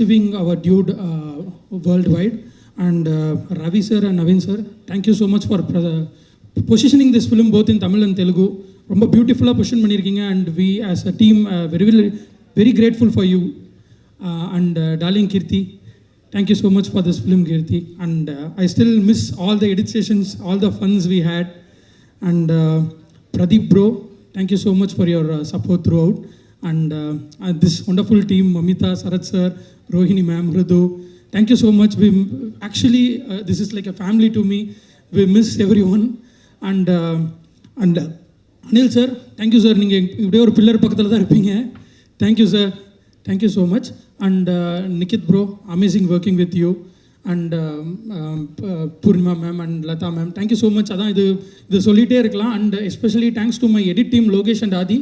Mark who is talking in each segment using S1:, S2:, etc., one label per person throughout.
S1: receiving our dude worldwide. And Ravi sir and Naveen sir, thank you so much for positioning this film both in Tamil and Telugu. ரொம்ப பியூட்டிஃபுல்லாக position பண்ணியிருக்கீங்க. And we as a team very grateful for you. And darling Keerthi, thank you so much for this film, Kirti. And I still miss all the edit sessions, all the funs we had. And Pradeep bro, thank you so much for your support throughout. And this wonderful team, Mamita, Sarath sir, Rohini ma'am, Hridu, thank you so much. We actually, this is like a family to me. We miss everyone. And Anil sir, thank you sir. நீங்கள் இப்படியே ஒரு pillar பக்கத்தில் தான் இருப்பீங்க. Thank you sir. Thank you so much. And Nikit bro, amazing working with you. And Purnima ma'am and Lata ma'am, thank you so much. அதான் இது சொல்லிகிட்டே இருக்கலாம். And especially thanks to my edit team, Logesh and Adi.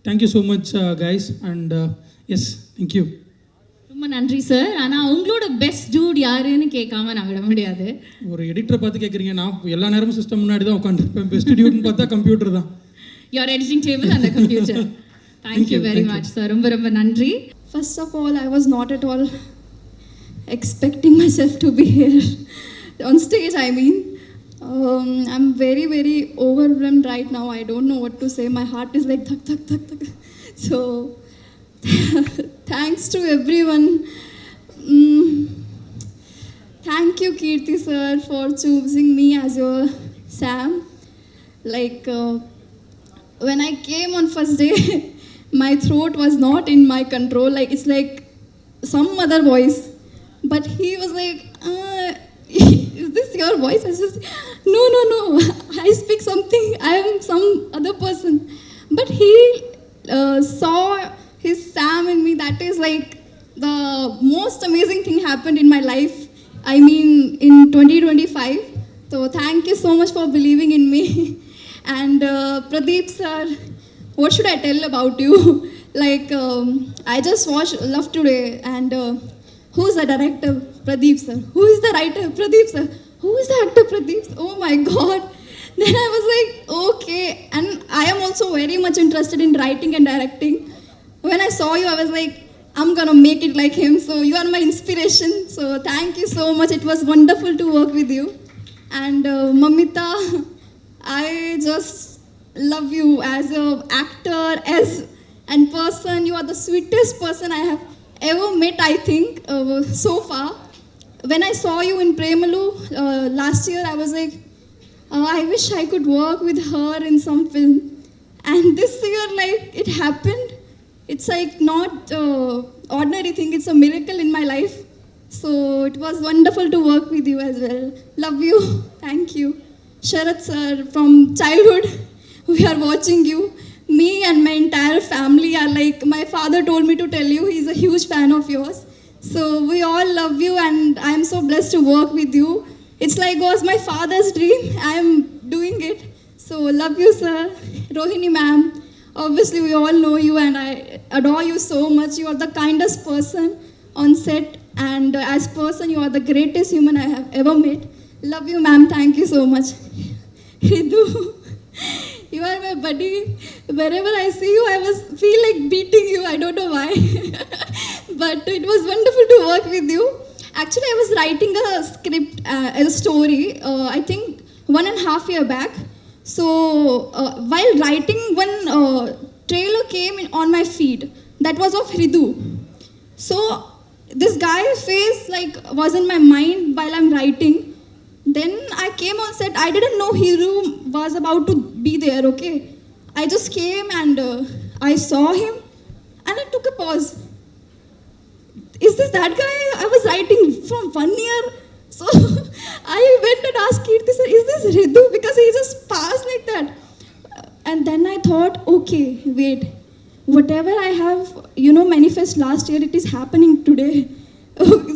S1: Thank you so much guys. And yes, thank you.
S2: ரொம்ப நன்றி sir. ஆனால் உங்களோட best dude யாருன்னு கேட்காம நான் விட முடியாது.
S1: ஒரு எடிட்டரை பார்த்து கேட்குறீங்க, நான் எல்லா நேரமும் சிஸ்டம் முன்னாடி தான் உட்காந்துருப்பேன். பெஸ்ட் டியூட்னு பார்த்தா கம்ப்யூட்டர் தான்.
S2: யுவர் எடிட்டிங் டேபிள் அந்த computer. Thank you very much sir. ரொம்ப ரொம்ப நன்றி.
S3: First of all, I was not at all expecting myself to be here on stage. I mean, I'm very, very overwhelmed right now. I don't know what to say. My heart is like thak, thak, thak, thak. So, thanks to everyone. Thank you, Kirti sir, for choosing me as your Sam. Like, when I came on first day, my throat was not in my control. Like, it's like some other voice. But he was like, is this your voice? I said, no. I speak something. I am some other person. But he saw his Sam in me. That is like the most amazing thing happened in my life. I mean, in 2025. So thank you so much for believing in me. And Pradeep sir, what should I tell about you? Like, I just watched Love Today, and who's the director? Pradeep sir. Who is the writer? Pradeep sir. Who is the actor? Pradeep sir. Oh my God. Then I was like, okay. And I am also very much interested in writing and directing. When I saw you, I was like, I'm gonna make it like him. So you are my inspiration. So thank you so much. It was wonderful to work with you. And Mamita, I just love you as an actor, and person. You are the sweetest person I have ever met, I think, so far. When I saw you in Premalu last year, I was like, I wish I could work with her in some film. And this year, like, it happened. It's like not ordinary thing. It's a miracle in my life. So it was wonderful to work with you as well. Love you. Thank you. Sharath sir, from childhood, we are watching you. Me and my entire family are like, my father told me to tell you he's a huge fan of yours. So we all love you, and I am so blessed to work with you. It's like was my father's dream. I am doing it. So love you sir. Rohini ma'am, obviously we all know you and I adore you so much. You are the kindest person on set, and as person you are the greatest human I have ever met. Love you ma'am. Thank you so much. Hridu, you are my buddy. Wherever I see you, I feel like beating you. I don't know why. But it was wonderful to work with you. Actually, I was writing a script, a story, I think 1.5 years back. So, while writing, one trailer came on my feed. That was of Hridu. So, this guy's face like was in my mind while I'm writing. Then I came on set. I didn't know Hridu was about to be there, okay? I just came and I saw him and I took a pause. Is this that guy I was writing from 1 year? So I went and asked Kirti sir, is this Hridu? Because he just passed like that. And then I thought, okay, wait. Whatever I have, manifest last year, it is happening today.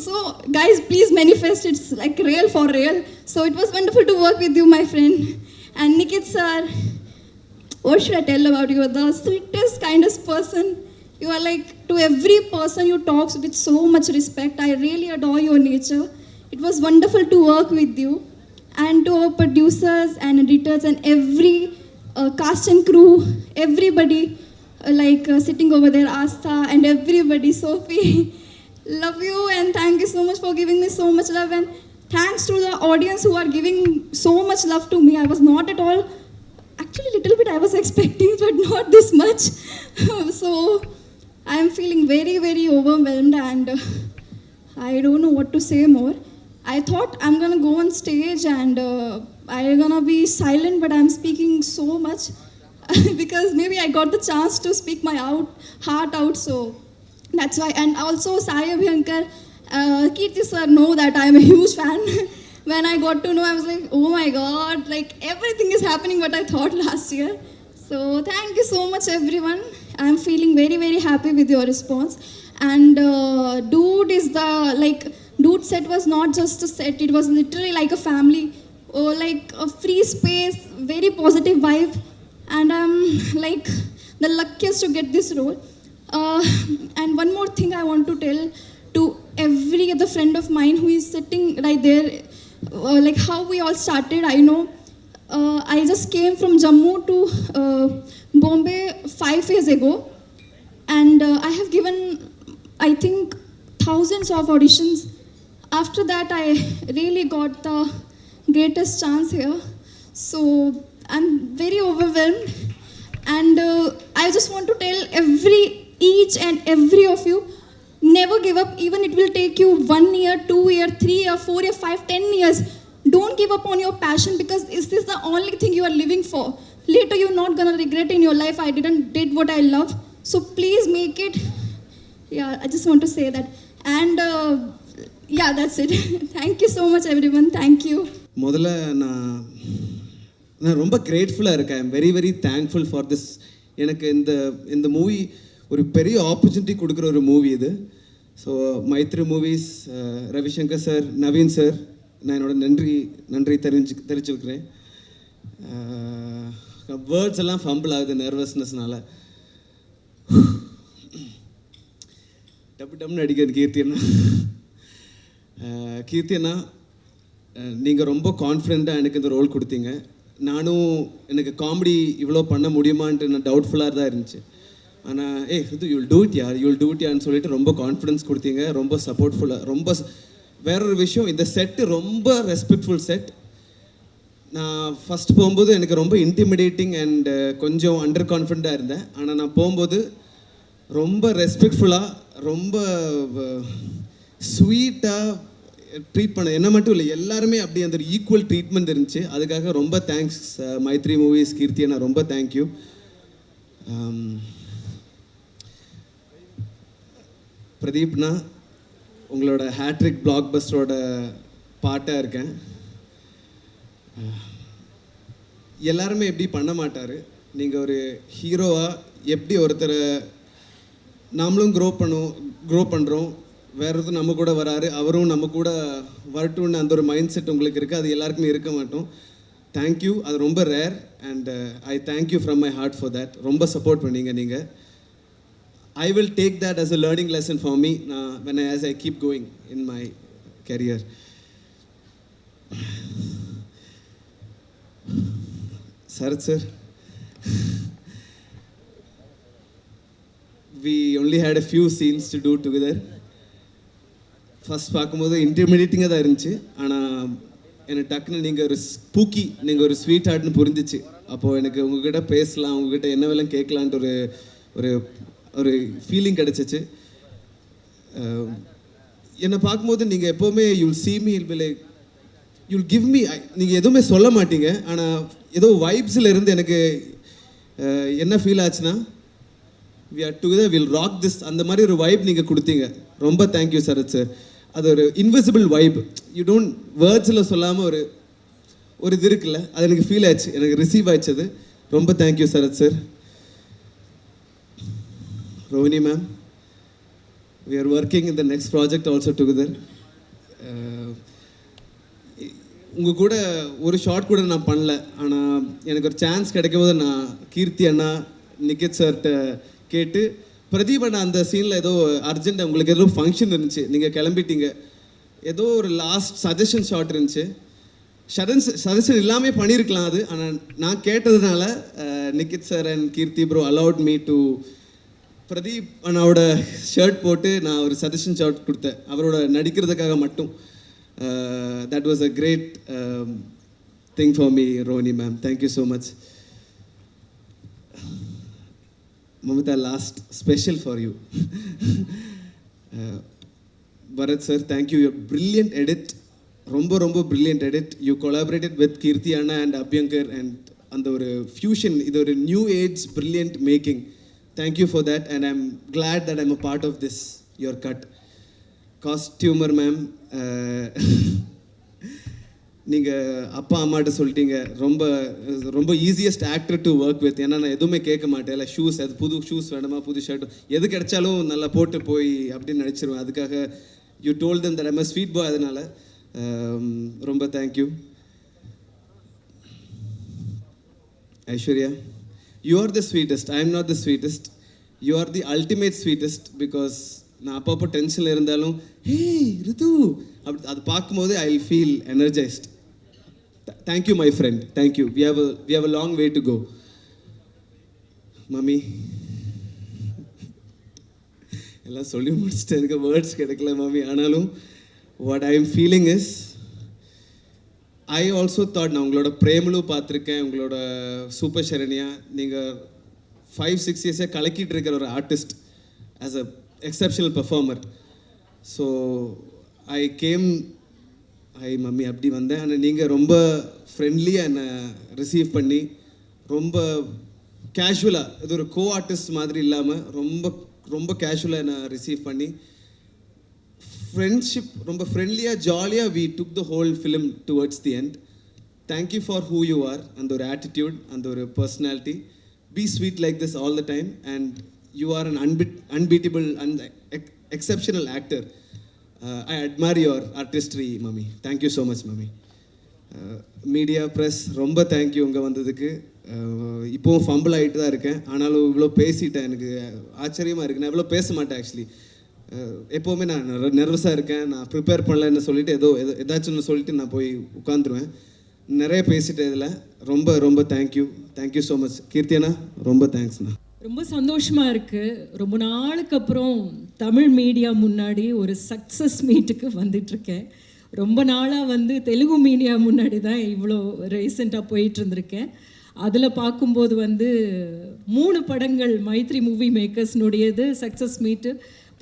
S3: So guys, please manifest. It's like real for real. So it was wonderful to work with you, my friend. And Nikit sir, what should I tell about you? You are the sweetest, kindest person. You are like, to every person you talk with so much respect. I really adore your nature. It was wonderful to work with you. And to our producers and editors and every cast and crew, everybody sitting over there, Astha and everybody, Sophie. love you and thank you so much for giving me so much love, and thanks to the audience who are giving so much love to me. I was not at all, actually little bit I was expecting, but not this much. So I am feeling very very overwhelmed, and I don't know what to say more. I thought I'm gonna go on stage and I'm gonna be silent, but I'm speaking so much because maybe I got the chance to speak my heart out. So that's why. And also Sai Abhyankar, Kirti sir know that I'm a huge fan. When I got to know, I was like, oh my god, like everything is happening what I thought last year. So thank you so much everyone. I'm feeling very very happy with your response. And dude is the, like, dude set was not just a set, it was literally like a family, or like a free space, very positive vibe. And I'm like the luckiest to get this role. And one more thing I want to tell to every other friend of mine who is sitting right there, like how we all started. I know I just came from Jammu to Bombay 5 years ago, and I have given, I think, thousands of auditions. After that, I really got the greatest chance here. So I'm very overwhelmed, and I just want to tell each and every of you, never give up. Even it will take you 1 year, 2 year, 3 year, 4 year, 5, 10 years. Don't give up on your passion, because is this the only thing you are living for? Later you're not gonna regret in your life, I did what I love. So please make it. Yeah, I just want to say that. And yeah, that's it. Thank you so much everyone. Thank you.
S4: முதல்ல நான் ரொம்ப கிரேட்ஃபுல்லாக இருக்கேன். I'm very very thankful for this. எனக்கு இந்த movie ஒரு பெரிய opportunity கொடுக்குற ஒரு மூவி இது. So Mythri movies, Ravishankar sir, Naveen sir, நான் என்னோட நன்றி தெரிஞ்சுக்கிறேன். வேர்ட்ஸ் எல்லாம் ஃபம்பிள் ஆகுது நர்வஸ்னஸ்னால. டப்புன்னு அடிக்கிறது கீர்த்தி அண்ணா, நீங்கள் ரொம்ப கான்ஃபிடெண்ட்டாக எனக்கு இந்த ரோல் கொடுத்தீங்க. நானும் எனக்கு காமெடி இவ்வளோ பண்ண முடியுமான்ட்டு நான் டவுட்ஃபுல்லாக தான் இருந்துச்சு. ஆனால் இது யூல் டூ இட் யார்னு சொல்லிட்டு ரொம்ப கான்ஃபிடென்ஸ் கொடுத்தீங்க, ரொம்ப சப்போர்ட்ஃபுல்லாக. ரொம்ப வேறொரு விஷயம், இந்த செட்டு ரொம்ப ரெஸ்பெக்ட்ஃபுல் செட். நான் ஃபஸ்ட் போகும்போது எனக்கு ரொம்ப இன்டிமிடேட்டிங் அண்ட் கொஞ்சம் அண்டர் கான்ஃபிடெண்ட்டாக இருந்தேன். ஆனால் நான் போகும்போது ரொம்ப ரெஸ்பெக்ட்ஃபுல்லாக, ரொம்ப ஸ்வீட்டாக ட்ரீட் பண்ண, என்ன மட்டும் இல்லை, எல்லாருமே அப்படி அந்த ஈக்குவல் ட்ரீட்மெண்ட் இருந்துச்சு. அதுக்காக ரொம்ப தேங்க்ஸ் மைத்ரி மூவிஸ், கீர்த்தி அண்ணா, ரொம்ப தேங்க்யூ. பிரதீப்னா, உங்களோட ஹேட்ரிக் பிளாக் பஸ்டரோட பாட்டாக இருக்கேன். எல்லாருமே எப்படி பண்ண மாட்டார். நீங்கள் ஒரு ஹீரோவாக எப்படி ஒருத்தரை நாமளும் க்ரோ பண்ணுறோம், வேறு ஒருத்தர் நம்ம கூட வராரு, அவரும் நம்ம கூட வரட்டும்னு அந்த ஒரு மைண்ட் செட் உங்களுக்கு இருக்குது. அது எல்லாருக்குமே இருக்க மாட்டோம். தேங்க்யூ, அது ரொம்ப rare. And I thank you from my heart for that. ரொம்ப சப்போர்ட் பண்ணீங்க நீங்கள். I will take that as a learning lesson for me as I keep going in my career. Sarath sir, we only had a few scenes to do together. First பார்க்கும்போது இன்டிமிடேட்டிங்காக தான் இருந்துச்சு. ஆனால் எனக்கு டக்குன்னு நீங்கள் ஒரு ஸ்பூக்கி, நீங்கள் ஒரு ஸ்வீட் ஹார்ட்னு புரிஞ்சிச்சு. அப்போது எனக்கு உங்ககிட்ட பேசலாம், உங்ககிட்ட என்ன வேலை கேட்கலான்ட்டு ஒரு ஃபீலிங் கிடச்சிச்சு. என்னை பார்க்கும்போது நீங்கள் எப்போவுமே you'll see me, you'll give me, நீங்கள் எதுவுமே சொல்ல மாட்டீங்க. ஆனால் ஏதோ வைப்ஸில் இருந்து எனக்கு என்ன ஃபீல் ஆச்சுன்னா, we are together, we'll rock this, அந்த மாதிரி ஒரு வைப் நீங்கள் கொடுத்தீங்க. ரொம்ப தேங்க்யூ சரத் சார். அது ஒரு இன்விசிபிள் வைப், யூ டோன்ட் வேர்ட்ஸில் சொல்லாமல் ஒரு இது இருக்குல்ல, அது எனக்கு ஃபீல் ஆச்சு, எனக்கு ரிசீவ் ஆயிடுச்சு. அது ரொம்ப thank you Sarath sir. Rohini ma'am, we are working in the next project also together. உங்கள் கூட ஒரு ஷார்ட் கூட நான் பண்ணல. ஆனால் எனக்கு ஒரு சான்ஸ் கிடைக்கும் போது நான் கீர்த்தி அண்ணா, நிகித் சார்கிட்ட கேட்டு, பிரதீப் அண்ணா அந்த சீனில் ஏதோ அர்ஜென்ட், உங்களுக்கு ஏதோ ஃபங்க்ஷன் இருந்துச்சு, நீங்கள் கிளம்பிட்டீங்க, ஏதோ ஒரு லாஸ்ட் சஜஷன் ஷார்ட் இருந்துச்சு. சஜஷன் எல்லாமே பண்ணியிருக்கலாம் அது. ஆனால் நான் கேட்டதுனால Nikith sir and Keerthi bro allowed me to Pradeep அண்ணாவோட ஷர்ட் போட்டு நான் ஒரு சஜஷன் ஷர்ட் கொடுத்தேன் அவரோட நடிக்கிறதுக்காக மட்டும். That was a great thing for me Rohini ma'am. Thank you so much. Mamita, last special for you. Bharat sir, thank you. Your brilliant edit. ரொம்ப brilliant edit. You collaborated with Kirti Anna and Abhyankar and அந்த ஒரு fusion, இது ஒரு new age brilliant making. Thank you for that and I'm glad that I'm a part of this, your cut. Costumer ma'am, நீங்கள் அப்பா அம்மாட்ட சொல்லிட்டீங்க ரொம்ப easiest actor to work with. ஏன்னா நான் எதுவுமே கேட்க மாட்டேன். இல்லை ஷூஸ், அது புது ஷூஸ் வேணுமா, புது ஷர்ட், எது கிடைச்சாலும் நல்லா போட்டு போய் அப்படின்னு நினச்சிருவேன். அதுக்காக you told them that I'm a sweet boy. அதனால் ரொம்ப thank you. Aishwarya, you are the sweetest. I am not the sweetest. You are the ultimate sweetest. Because நான் அப்பப்போ டென்ஷனில் இருந்தாலும் ஹே ரிது அப்படி அது பார்க்கும்போது I will feel energised. Thank you, my friend. Thank you. We have a long way to go. Mummy. எல்லாம் சொல்லி முடிச்சிட்டேன். எனக்கு வேர்ட்ஸ் கிடைக்கல மம்மி. ஆனாலும் what I am feeling is, I also thought, நான் உங்களோட பிரேமலு பார்த்துருக்கேன், உங்களோட சூப்பர் சரண்யா, நீங்கள் 5-6 இயர்ஸாக கலக்கிட்டு இருக்கிற ஒரு artist, as a exceptional performer. So mummy அப்படி வந்தேன். ஆனால் நீங்கள் ரொம்ப ஃப்ரெண்ட்லியாக என்னை ரிசீவ் பண்ணி ரொம்ப கேஷுவலாக, இது ஒரு கோ ஆர்டிஸ்ட் மாதிரி இல்லாமல் ரொம்ப கேஷுவலாக என்னை ரிசீவ் பண்ணி ஃப்ரெண்ட்ஷிப் ரொம்ப ஃப்ரெண்ட்லியாக ஜாலியாக we took the whole film towards the end. Thank you for who you are. அந்த ஒரு ஆட்டிடியூட், அந்த ஒரு personality. Be sweet like this all the time and you are an unbeatable and exceptional actor. I admire your artistry, mummy. Thank you so much, mummy. Media press ரொம்ப thank you இங்கே வந்ததுக்கு. இப்போவும் fumble ஆகிட்டு தான் இருக்கேன். ஆனாலும் இவ்வளோ பேசிட்டேன், எனக்கு ஆச்சரியமாக இருக்குது. நான் இவ்வளோ பேச மாட்டேன் ஆக்சுவலி. எப்போவுமே நான் நர்வஸாக இருக்கேன். நான் ப்ரிப்பேர் பண்ணலன்னு சொல்லிட்டு ஏதாச்சும் சொல்லிட்டு நான் போய் உட்காந்துருவேன். நிறைய பேசிட்டேன் இதில். ரொம்ப தேங்க்யூ ஸோ மச். கீர்த்தியண்ணா ரொம்ப தேங்க்ஸ்ண்ணா.
S5: ரொம்ப சந்தோஷமாக இருக்குது. ரொம்ப நாளுக்கு அப்புறம் தமிழ் மீடியா முன்னாடி ஒரு சக்ஸஸ் மீட்டுக்கு வந்துட்டுருக்கேன். ரொம்ப நாளாக தெலுங்கு மீடியா முன்னாடி தான் இவ்வளோ ரீசெண்டாக போயிட்டு இருந்திருக்கேன். அதில் பார்க்கும்போது 3 படங்கள் மைத்ரி மூவி மேக்கர்ஸ்னுடையது சக்ஸஸ் மீட்டு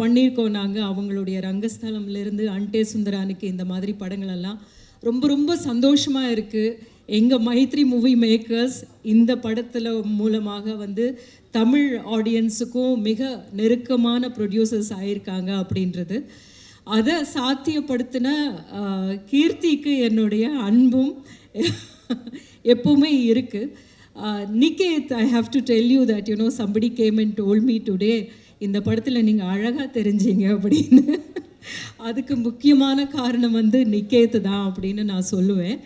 S5: பண்ணியிருக்கோம் நாங்கள். அவங்களுடைய ரங்கஸ்தலம்லேருந்து அன்டே சுந்தரானுக்கு இந்த மாதிரி படங்களெல்லாம் ரொம்ப சந்தோஷமாக இருக்குது. எங்கள் மைத்ரி மூவி மேக்கர்ஸ் இந்த படத்தில் மூலமாக தமிழ் ஆடியன்ஸுக்கும் மிக நெருக்கமான ப்ரொடியூசர்ஸ் ஆகியிருக்காங்க அப்படின்றது. அதை சாத்தியப்படுத்தின கீர்த்திக்கு என்னுடைய அன்பும் எப்பவுமே இருக்குது. Niketh, I have to tell you that somebody came and told me today, இந்த படத்தில் நீங்கள் அழகாக தெரிஞ்சீங்க அப்படின்னு. அதுக்கு முக்கியமான காரணம் நிகேத் தான் அப்படின்னு நான் சொல்லுவேன்.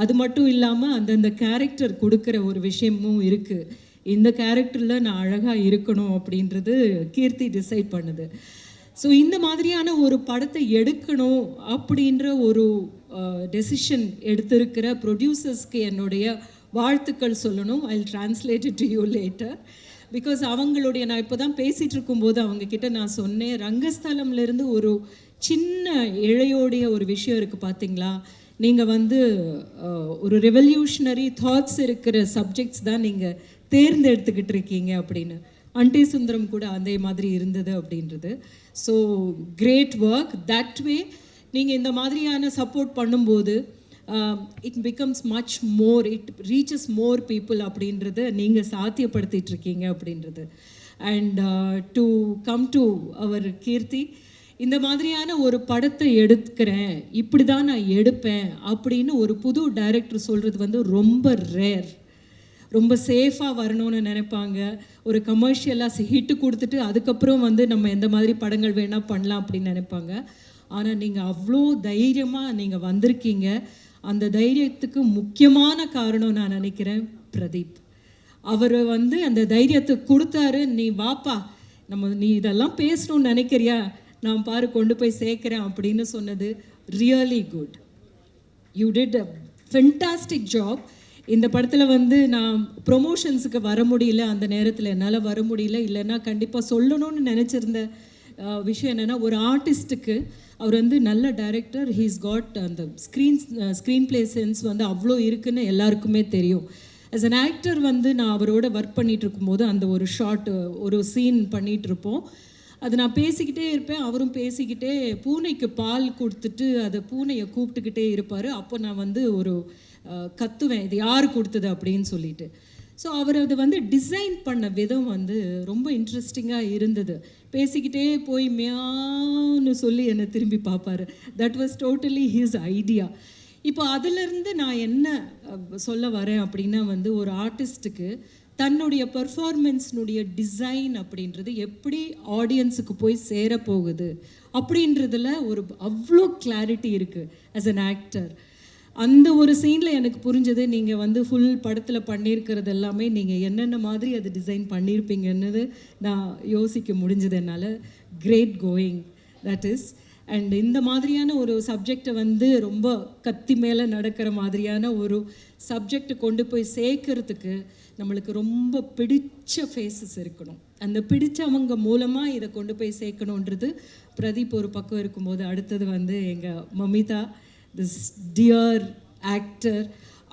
S5: அது மட்டும் இல்லாமல் அந்தந்த கேரக்டர் கொடுக்குற ஒரு விஷயமும் இருக்குது. இந்த கேரக்டரில் நான் அழகாக இருக்கணும் அப்படின்றது கீர்த்தி டிசைட் பண்ணுது. ஸோ இந்த மாதிரியான ஒரு படத்தை எடுக்கணும் அப்படின்ற ஒரு டெசிஷன் எடுத்திருக்கிற ப்ரொடியூசர்ஸ்க்கு என்னுடைய வாழ்த்துக்கள் சொல்லணும். I will translate it to you later. Because அவங்களுடைய, நான் இப்போ தான் பேசிகிட்டு இருக்கும்போது அவங்கக்கிட்ட நான் சொன்னேன், ரங்கஸ்தலம்லேருந்து ஒரு சின்ன இழையோடைய ஒரு விஷயம் இருக்குது பார்த்தீங்களா, நீங்கள் ஒரு ரெவல்யூஷனரி தாட்ஸ் இருக்கிற சப்ஜெக்ட்ஸ் தான் நீங்கள் தேர்ந்தெடுத்துக்கிட்டு இருக்கீங்க அப்படின்னு. அன்டே சுந்தரம் கூட அதே மாதிரி இருந்தது அப்படின்றது. So great work. That way நீங்கள் இந்த மாதிரியான சப்போர்ட் பண்ணும்போது it becomes much more, it reaches more people அப்படின்றத நீங்கள் சாத்தியப்படுத்திட்டு இருக்கீங்க அப்படின்றது. And to come to our Keerthi, இந்த மாதிரியான ஒரு படத்தை எடுக்கிறேன், இப்படி தான் நான் எடுப்பேன் அப்படின்னு ஒரு புது டைரக்டர் சொல்கிறது ரொம்ப ரேர். ரொம்ப சேஃபாக வரணும்னு நினைப்பாங்க. ஒரு கமர்ஷியலாக ஹிட்டு கொடுத்துட்டு அதுக்கப்புறம் நம்ம எந்த மாதிரி படங்கள் வேணால் பண்ணலாம் அப்படின்னு நினைப்பாங்க. ஆனால் நீங்கள் அவ்வளோ தைரியமாக நீங்கள் வந்திருக்கீங்க. அந்த தைரியத்துக்கு முக்கியமான காரணம் நான் நினைக்கிறேன் பிரதீப். அவர் அந்த தைரியத்தை கொடுத்தாரு. நீ வாப்பா, நீ இதெல்லாம் பேசணும்னு நினைக்கிறியா, நான் பாரு கொண்டு போய் சேர்க்குறேன் அப்படின்னு சொன்னது really good. You did a fantastic job. இந்த படத்தில் வந்து நான் ப்ரொமோஷன்ஸுக்கு வர முடியல, அந்த நேரத்தில் என்னால் வர முடியல. இல்லைன்னா கண்டிப்பாக சொல்லணும்னு நினச்சிருந்த விஷயம் என்னென்னா, ஒரு ஆர்டிஸ்ட்டுக்கு அவர் வந்து நல்ல டைரக்டர், ஹீஸ் காட் அந்த ஸ்க்ரீன் பிளே சென்ஸ் வந்து அவ்வளோ இருக்குன்னு எல்லாருக்குமே தெரியும். ஆஸ் அன் ஆக்டர் வந்து நான் அவரோட ஒர்க் பண்ணிகிட்டு இருக்கும்போது அந்த ஒரு ஷார்ட் ஒரு சீன் பண்ணிகிட்ருப்போம். அது நான் பேசிக்கிட்டே இருப்பேன், அவரும் பேசிக்கிட்டே பூனைக்கு பால் கொடுத்துட்டு அதை பூனையை கூப்பிட்டுக்கிட்டே இருப்பார். அப்போ நான் வந்து ஒரு கத்துவேன், இது யார் கொடுத்தது அப்படின்னு சொல்லிட்டு. ஸோ அவர் அதை வந்து டிசைன் பண்ண விதம் வந்து ரொம்ப இன்ட்ரெஸ்டிங்காக இருந்தது. பேசிக்கிட்டே போய் மியான்னு சொல்லி என்னை திரும்பி பார்ப்பார். That was totally his idea. இப்போ அதிலிருந்து நான் என்ன சொல்ல வரேன் அப்படின்னா வந்து, ஒரு ஆர்டிஸ்ட்டுக்கு தன்னுடைய பர்ஃபார்மன்ஸ்னுடைய டிசைன் அப்படின்றது எப்படி ஆடியன்ஸுக்கு போய் சேரப்போகுது அப்படின்றதுல ஒரு அவ்வளோ கிளாரிட்டி இருக்குது ஆஸ் அன் ஆக்டர். அந்த ஒரு சீனில் எனக்கு புரிஞ்சது, நீங்கள் வந்து ஃபுல் படத்தில் பண்ணியிருக்கிறது எல்லாமே நீங்கள் என்னென்ன மாதிரி அது டிசைன் பண்ணியிருப்பீங்கன்னு நான் யோசிக்க முடிஞ்சது என்னால். Great going that is. And இந்த மாதிரியான ஒரு சப்ஜெக்டை வந்து ரொம்ப கத்தி மேலே நடக்கிற மாதிரியான ஒரு சப்ஜெக்டை கொண்டு போய் சேர்க்கறதுக்கு நம்மளுக்கு ரொம்ப பிடிச்ச ஃபேஸஸ் இருக்கணும். அந்த பிடிச்சவங்க மூலமாக இதை கொண்டு போய் சேர்க்கணுன்றது பிரதீப் ஒரு பக்கம் இருக்கும்போது, அடுத்தது வந்து எங்கள் மமிதா, திஸ் டியர் ஆக்டர்,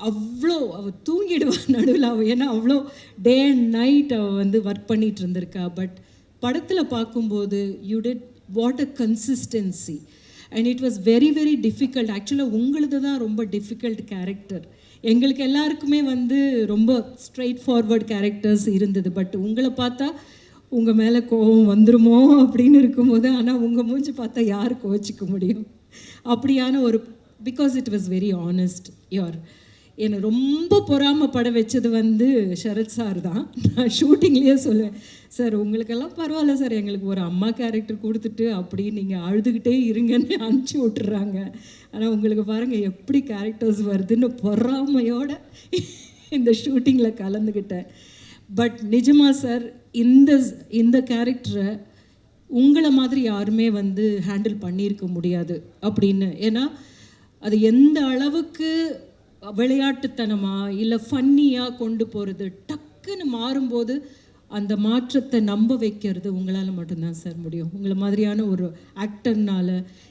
S5: அவ்வளோ அவள் தூங்கிடுவாள் நடுவில். ஏன்னா அவ்வளோ டே அண்ட் நைட் அவள் வந்து ஒர்க் பண்ணிகிட்டு இருந்திருக்கா. பட் படத்தில் பார்க்கும்போது you did what a consistency and it was very very difficult. ஆக்சுவலாக உங்களது தான் ரொம்ப டிஃபிகல்ட் கேரக்டர். எங்களுக்கு எல்லாருக்குமே வந்து ரொம்ப ஸ்ட்ரெயிட் ஃபார்வர்ட் கேரக்டர்ஸ் இருந்தது. பட் உங்களை பார்த்தா உங்கள் மேலே கோவம் வந்துருமோ அப்படின்னு இருக்கும்போது, ஆனால் உங்கள் மூஞ்சி பார்த்தா யார் கோச்சிக்க முடியும்? அப்படியான ஒரு, because it was very honest. என்னை ரொம்ப பொறாமப்பட வச்சது வந்து சரத் சார் தான். நான் ஷூட்டிங்லேயே சொல்லுவேன், சார் உங்களுக்கெல்லாம் பரவாயில்ல சார், எங்களுக்கு ஒரு அம்மா கேரக்டர் கொடுத்துட்டு அப்படி நீங்கள் அழுதுகிட்டே இருங்கன்னு அனுப்பிச்சி விட்டுறாங்க. ஆனால் உங்களுக்கு பாருங்கள் எப்படி கேரக்டர்ஸ் வருதுன்னு பொறாமையோட இந்த ஷூட்டிங்கில் கலந்துக்கிட்டேன். பட் நிஜமாக சார், இந்த கேரக்டரை உங்களை மாதிரி யாருமே வந்து ஹேண்டில் பண்ணியிருக்க முடியாது அப்படின்னு. ஏன்னா அது எந்த அளவுக்கு விளையாட்டுத்தனமாக இல்லை ஃபன்னியாக கொண்டு போகிறது, டக்குன்னு மாறும்போது அந்த மாற்றத்தை நம்ப வைக்கிறது உங்களால் மட்டும்தான் சார் முடியும். உங்களை மாதிரியான ஒரு ஆக்டர்னால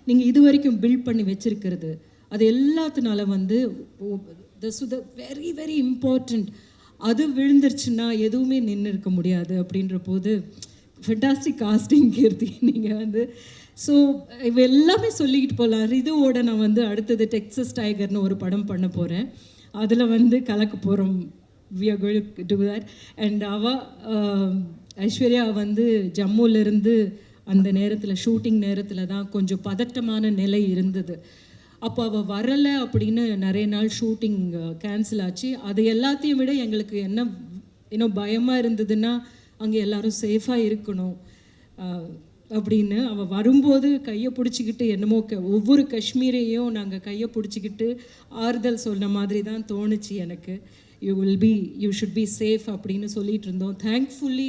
S5: நீங்கள் இது வரைக்கும் பில்ட் பண்ணி வச்சுருக்கிறது, அது எல்லாத்தினால வந்து வெரி வெரி இம்பார்ட்டண்ட். அது விழுந்துருச்சுன்னா எதுவுமே நின்று இருக்க முடியாது. அப்படின்ற போது ஃபென்டாஸ்டிக் காஸ்டிங் கீர்த்தி நீங்கள் வந்து. ஸோ இவ எல்லாமே சொல்லிக்கிட்டு போகலாம். ரிதுவோட நான் வந்து அடுத்தது டெக்ஸஸ் டைகர்னு ஒரு படம் பண்ண போகிறேன். அதில் வந்து கலக்க போகிறோம். We are going to do that. And Aishwarya வந்து ஜம்முலேருந்து அந்த நேரத்தில் ஷூட்டிங் நேரத்தில் தான் கொஞ்சம் பதட்டமான நிலை இருந்தது. அப்போ அவள் வரலை அப்படின்னு நிறைய நாள் ஷூட்டிங் கேன்சல் ஆச்சு. அது எல்லாத்தையும் விட எங்களுக்கு என்ன இன்னும் பயமாக இருந்ததுன்னா, அங்கே எல்லோரும் சேஃபாக இருக்கணும் அப்படின்னு. அவள் வரும்போது கையை பிடிச்சிக்கிட்டு என்னமோ ஒவ்வொரு காஷ்மீரையும் நாங்கள் கையை பிடிச்சிக்கிட்டு ஆறுதல் சொன்ன மாதிரி தான் தோணுச்சு எனக்கு. யூ ஷுட் பி சேஃப் அப்படின்னு சொல்லிகிட்டு இருந்தோம். தேங்க்ஃபுல்லி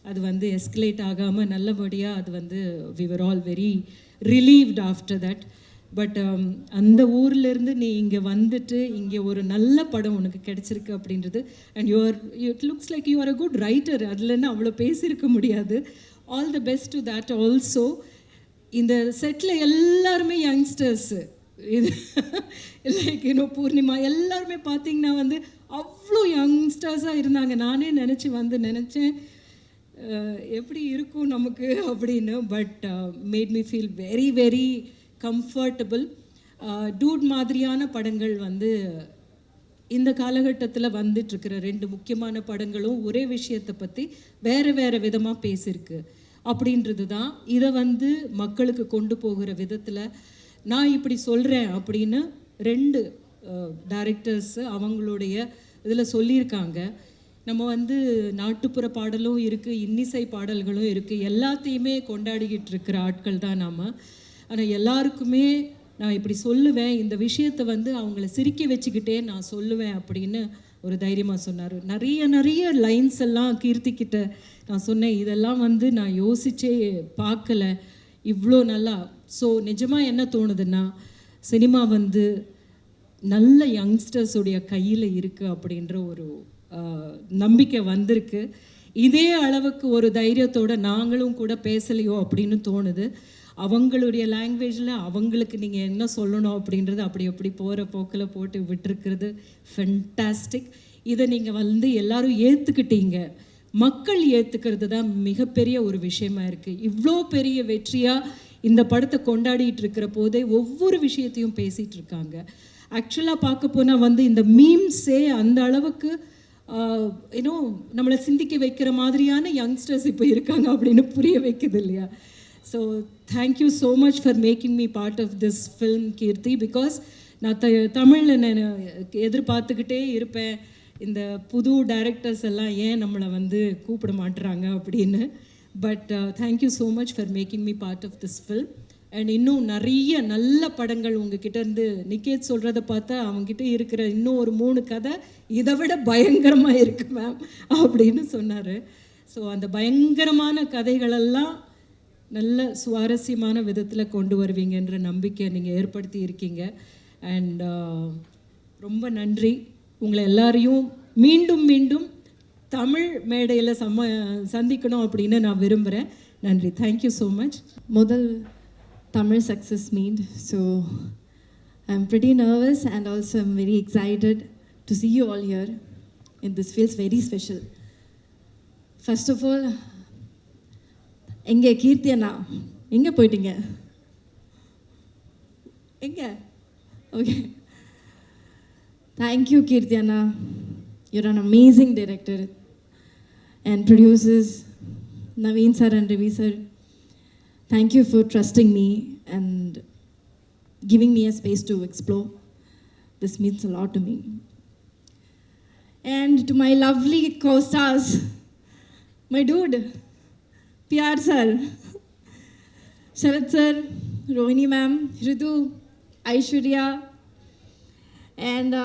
S5: அது வந்து எஸ்கலேட் ஆகாமல் நல்லபடியாக அது வந்து we were all very relieved after that. But அந்த ஊர்லேருந்து நீ இங்கே வந்துட்டு இங்கே ஒரு நல்ல படம் உனக்கு கிடச்சிருக்கு அப்படின்றது. And it looks like you are a good writer. அதுலன்னு அவ்வளோ பேசியிருக்க முடியாது. All the best to that also. இந்த செட்டில் எல்லாருமே யங்ஸ்டர்ஸு. இது லைக் பூர்ணிமா எல்லாருமே பார்த்தீங்கன்னா வந்து அவ்வளோ யங்ஸ்டர்ஸாக இருந்தாங்க. நானே நினச்சேன் எப்படி இருக்கும் நமக்கு அப்படின்னு. But made me feel very very comfortable. Dude மாதிரியான படங்கள் வந்து இந்த காலகட்டத்தில் வந்துட்டுருக்கிற 2 முக்கியமான படங்களும் ஒரே விஷயத்தை பற்றி வேறு வேறு விதமாக பேசியிருக்கு அப்படின்றது தான். இதை வந்து மக்களுக்கு கொண்டு போகிற விதத்தில் நான் இப்படி சொல்கிறேன் அப்படின்னு 2 டைரக்டர்ஸு அவங்களுடைய இதில் சொல்லியிருக்காங்க. நம்ம வந்து நாட்டுப்புற பாடலும் இருக்குது, இன்னிசை பாடல்களும் இருக்குது, எல்லாத்தையுமே கொண்டாடிக்கிட்டு இருக்கிற ஆட்கள் தான் நாம். ஆனால் எல்லாருக்குமே நான் இப்படி சொல்லுவேன், இந்த விஷயத்தை வந்து அவங்கள சிரிக்க வச்சுக்கிட்டே நான் சொல்லுவேன் அப்படின்னு ஒரு தைரியமாக சொன்னார். நிறைய லைன்ஸ் எல்லாம் கீர்த்திக்கிட்ட நான் சொன்னேன், இதெல்லாம் வந்து நான் யோசிச்சே பார்க்கல இவ்வளோ நல்லா. ஸோ நிஜமாக என்ன தோணுதுன்னா, சினிமா வந்து நல்ல யங்ஸ்டர்ஸுடைய கையில் இருக்குது அப்படின்ற ஒரு நம்பிக்கை வந்திருக்கு. இதே அளவுக்கு ஒரு தைரியத்தோடு நாங்களும் கூட பேசலையோ அப்படின்னு தோணுது. அவங்களுடைய லாங்குவேஜில் அவங்களுக்கு நீங்கள் என்ன சொல்லணும் அப்படின்றது அப்படி போகிற போக்கில் போட்டு விட்டுருக்கிறது ஃபென்டாஸ்டிக். இதை நீங்கள் வந்து எல்லாரும் ஏற்றுக்கிட்டீங்க. மக்கள் ஏற்றுக்கிறது தான் மிகப்பெரிய ஒரு விஷயமா இருக்குது. இவ்வளோ பெரிய வெற்றியாக இந்த படத்தை கொண்டாடிட்டு இருக்கிற போதே ஒவ்வொரு விஷயத்தையும் பேசிகிட்டு இருக்காங்க. ஆக்சுவலாக பார்க்க போனால் வந்து இந்த மீம்ஸே அந்த அளவுக்கு ஏன்னோ நம்மளை சிந்திக்க வைக்கிற மாதிரியான யங்ஸ்டர்ஸ் இப்போ இருக்காங்க அப்படின்னு புரிய வைக்குது இல்லையா? So thank you so much for making me part of this film Keerthi. Because நான் தமிழில் நான் எதிர்பார்த்துக்கிட்டே இருப்பேன், இந்த புது டைரக்டர்ஸ் எல்லாம் ஏன் நம்மளை வந்து கூப்பிட மாட்டுறாங்க அப்படின்னு. But thank you so much for making me part of this film. And இன்னும் நிறைய நல்ல படங்கள் உங்ககிட்ட இருந்து நிக்கேத் சொல்கிறத பார்த்தா அவங்ககிட்ட இருக்கிற இன்னும் ஒரு 3 கதை இதை விட பயங்கரமாக இருக்குது மேம் அப்படின்னு சொன்னார். ஸோ அந்த பயங்கரமான கதைகளெல்லாம் நல்ல சுவாரஸ்யமான விதத்தில் கொண்டு வருவீங்கன்ற நம்பிக்கை நீங்கள் ஏற்படுத்தி இருக்கீங்க. அண்ட் ரொம்ப நன்றி. உங்களை எல்லாரையும் மீண்டும் மீண்டும் தமிழ் மேடையில் சந்திக்கணும் அப்படின்னு நான் விரும்புகிறேன். நன்றி. Thank you so much.
S6: முதல் Tamil success meet, so I'm pretty nervous and also I'm very excited to see you all here, and this feels very special. First of all, எங்கே கீர்த்தி அண்ணா எங்கே போயிட்டீங்க? எங்கே? ஓகே, தேங்க்யூ கீர்த்தி அண்ணா. You're an amazing director and producers, Naveen sir and Ravi sir. Thank you for trusting me and giving me a space to explore. This means a lot to me. And to my lovely co-stars, my dude, PR sir, Sharad sir, Rohini ma'am, Ritu, Aishwarya, and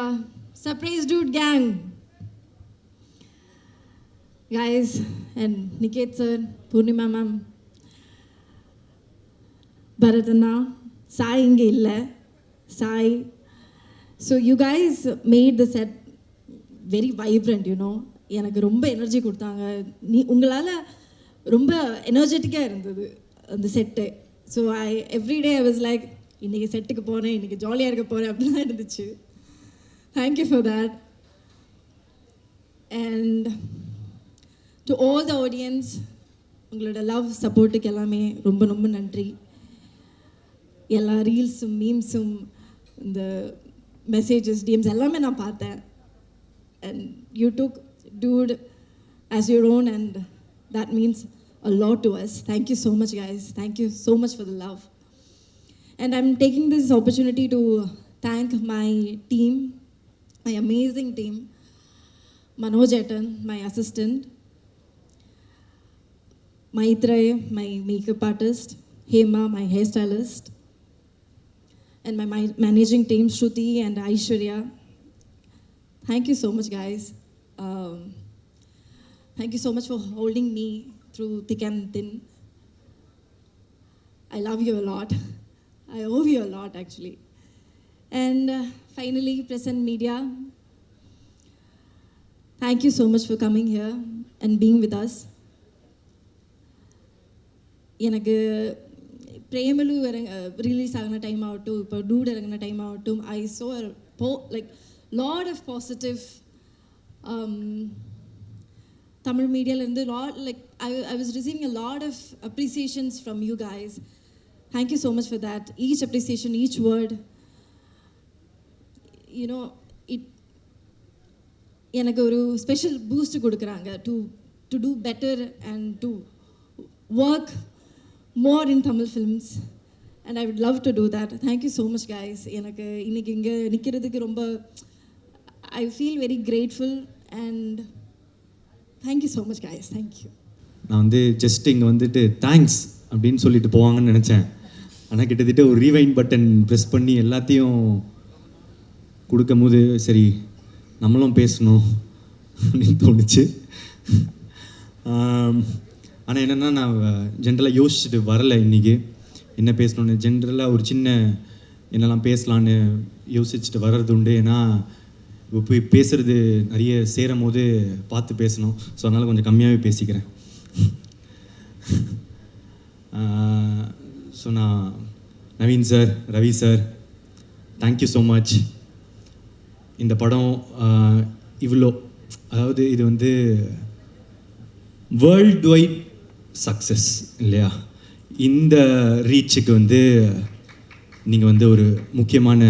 S6: surprise dude gang. Guys, and Niket sir, Purnima ma'am, Bharatana, Sai inge illa, Sai. So you guys made the set very vibrant, you know. எனக்கு ரொம்ப energy கொடுத்தாங்க. உங்களால் ரொம்ப எனர்ஜெட்டிக்காக இருந்தது அந்த set. So everyday I was like, இன்றைக்கி செட்டுக்கு போகிறேன், இன்றைக்கி ஜாலியாக இருக்க போகிறேன் அப்படிலாம் இருந்துச்சு. Thank you for that. And to all the audience, உங்களோட லவ் சப்போர்ட்டுக்கு எல்லாமே ரொம்ப ரொம்ப நன்றி. எல்லா ரீல்ஸும் மீம்ஸும் இந்த மெசேஜஸ் டிஎம்ஸ் எல்லாமே நான் பார்த்தேன். And you took dude as your own, and that means a lot to us. Thank you so much guys. Thank you so much for the love. And I'm taking this opportunity to thank my team, my amazing team. Manoj Etan, my assistant, Maitray, my makeup artist, Hema, my hairstylist, and my managing team, Shruti and Aishwarya. Thank you so much, guys. Thank you so much for holding me through thick and thin. I love you a lot. I owe you a lot, actually. And finally, press and media, thank you so much for coming here and being with us. எனக்கு Premalu release ஆகின time ஆகட்டும், இப்போ dude இறங்கின time ஆகட்டும், I saw like lot of positive Tamil மீடியாவிலேருந்து like I was receiving a lot of appreciations from you guys. Thank you so much for that. Each appreciation, each word, you know it எனக்கு ஒரு special boost கொடுக்குறாங்க to do better and to work more in Tamil films, and I would love to do that. Thank you so much guys. எனக்கு இன்னைக்கு இங்கே நிற்கிறதுக்கு ரொம்ப I feel very grateful, and thank you so much guys. Thank you.
S7: நான் வந்து just இங்கே வந்துட்டு thanks அப்படின்னு சொல்லிட்டு போவாங்கன்னு நினச்சேன். ஆனால் கிட்டத்தட்ட ஒரு ரீவைண்ட் பட்டன் ப்ரெஸ் பண்ணி எல்லாத்தையும் கொடுக்கும் போது சரி நம்மளும் பேசணும் அப்படின்னு தோணுச்சு. ஆனால் என்னென்னா நான் ஜென்ரலாக யோசிச்சுட்டு வரலை இன்றைக்கி என்ன பேசணுன்னு. ஜென்ரலாக ஒரு சின்ன என்னெல்லாம் பேசலான்னு யோசிச்சுட்டு வர்றது உண்டு. ஏன்னா இப்போ போய் பேசுகிறது நிறைய சேரும் போது பார்த்து பேசணும். ஸோ அதனால் கொஞ்சம் கம்மியாகவே பேசிக்கிறேன். ஸோ நான் Naveen sir, Ravi sir, thank you so much. இந்த படம் இவ்வளோ, அதாவது இது வந்து வேர்ல்டு வைட் சக்ஸஸ் இல்லையா? இந்த ரீச்சுக்கு வந்து நீங்கள் வந்து ஒரு முக்கியமான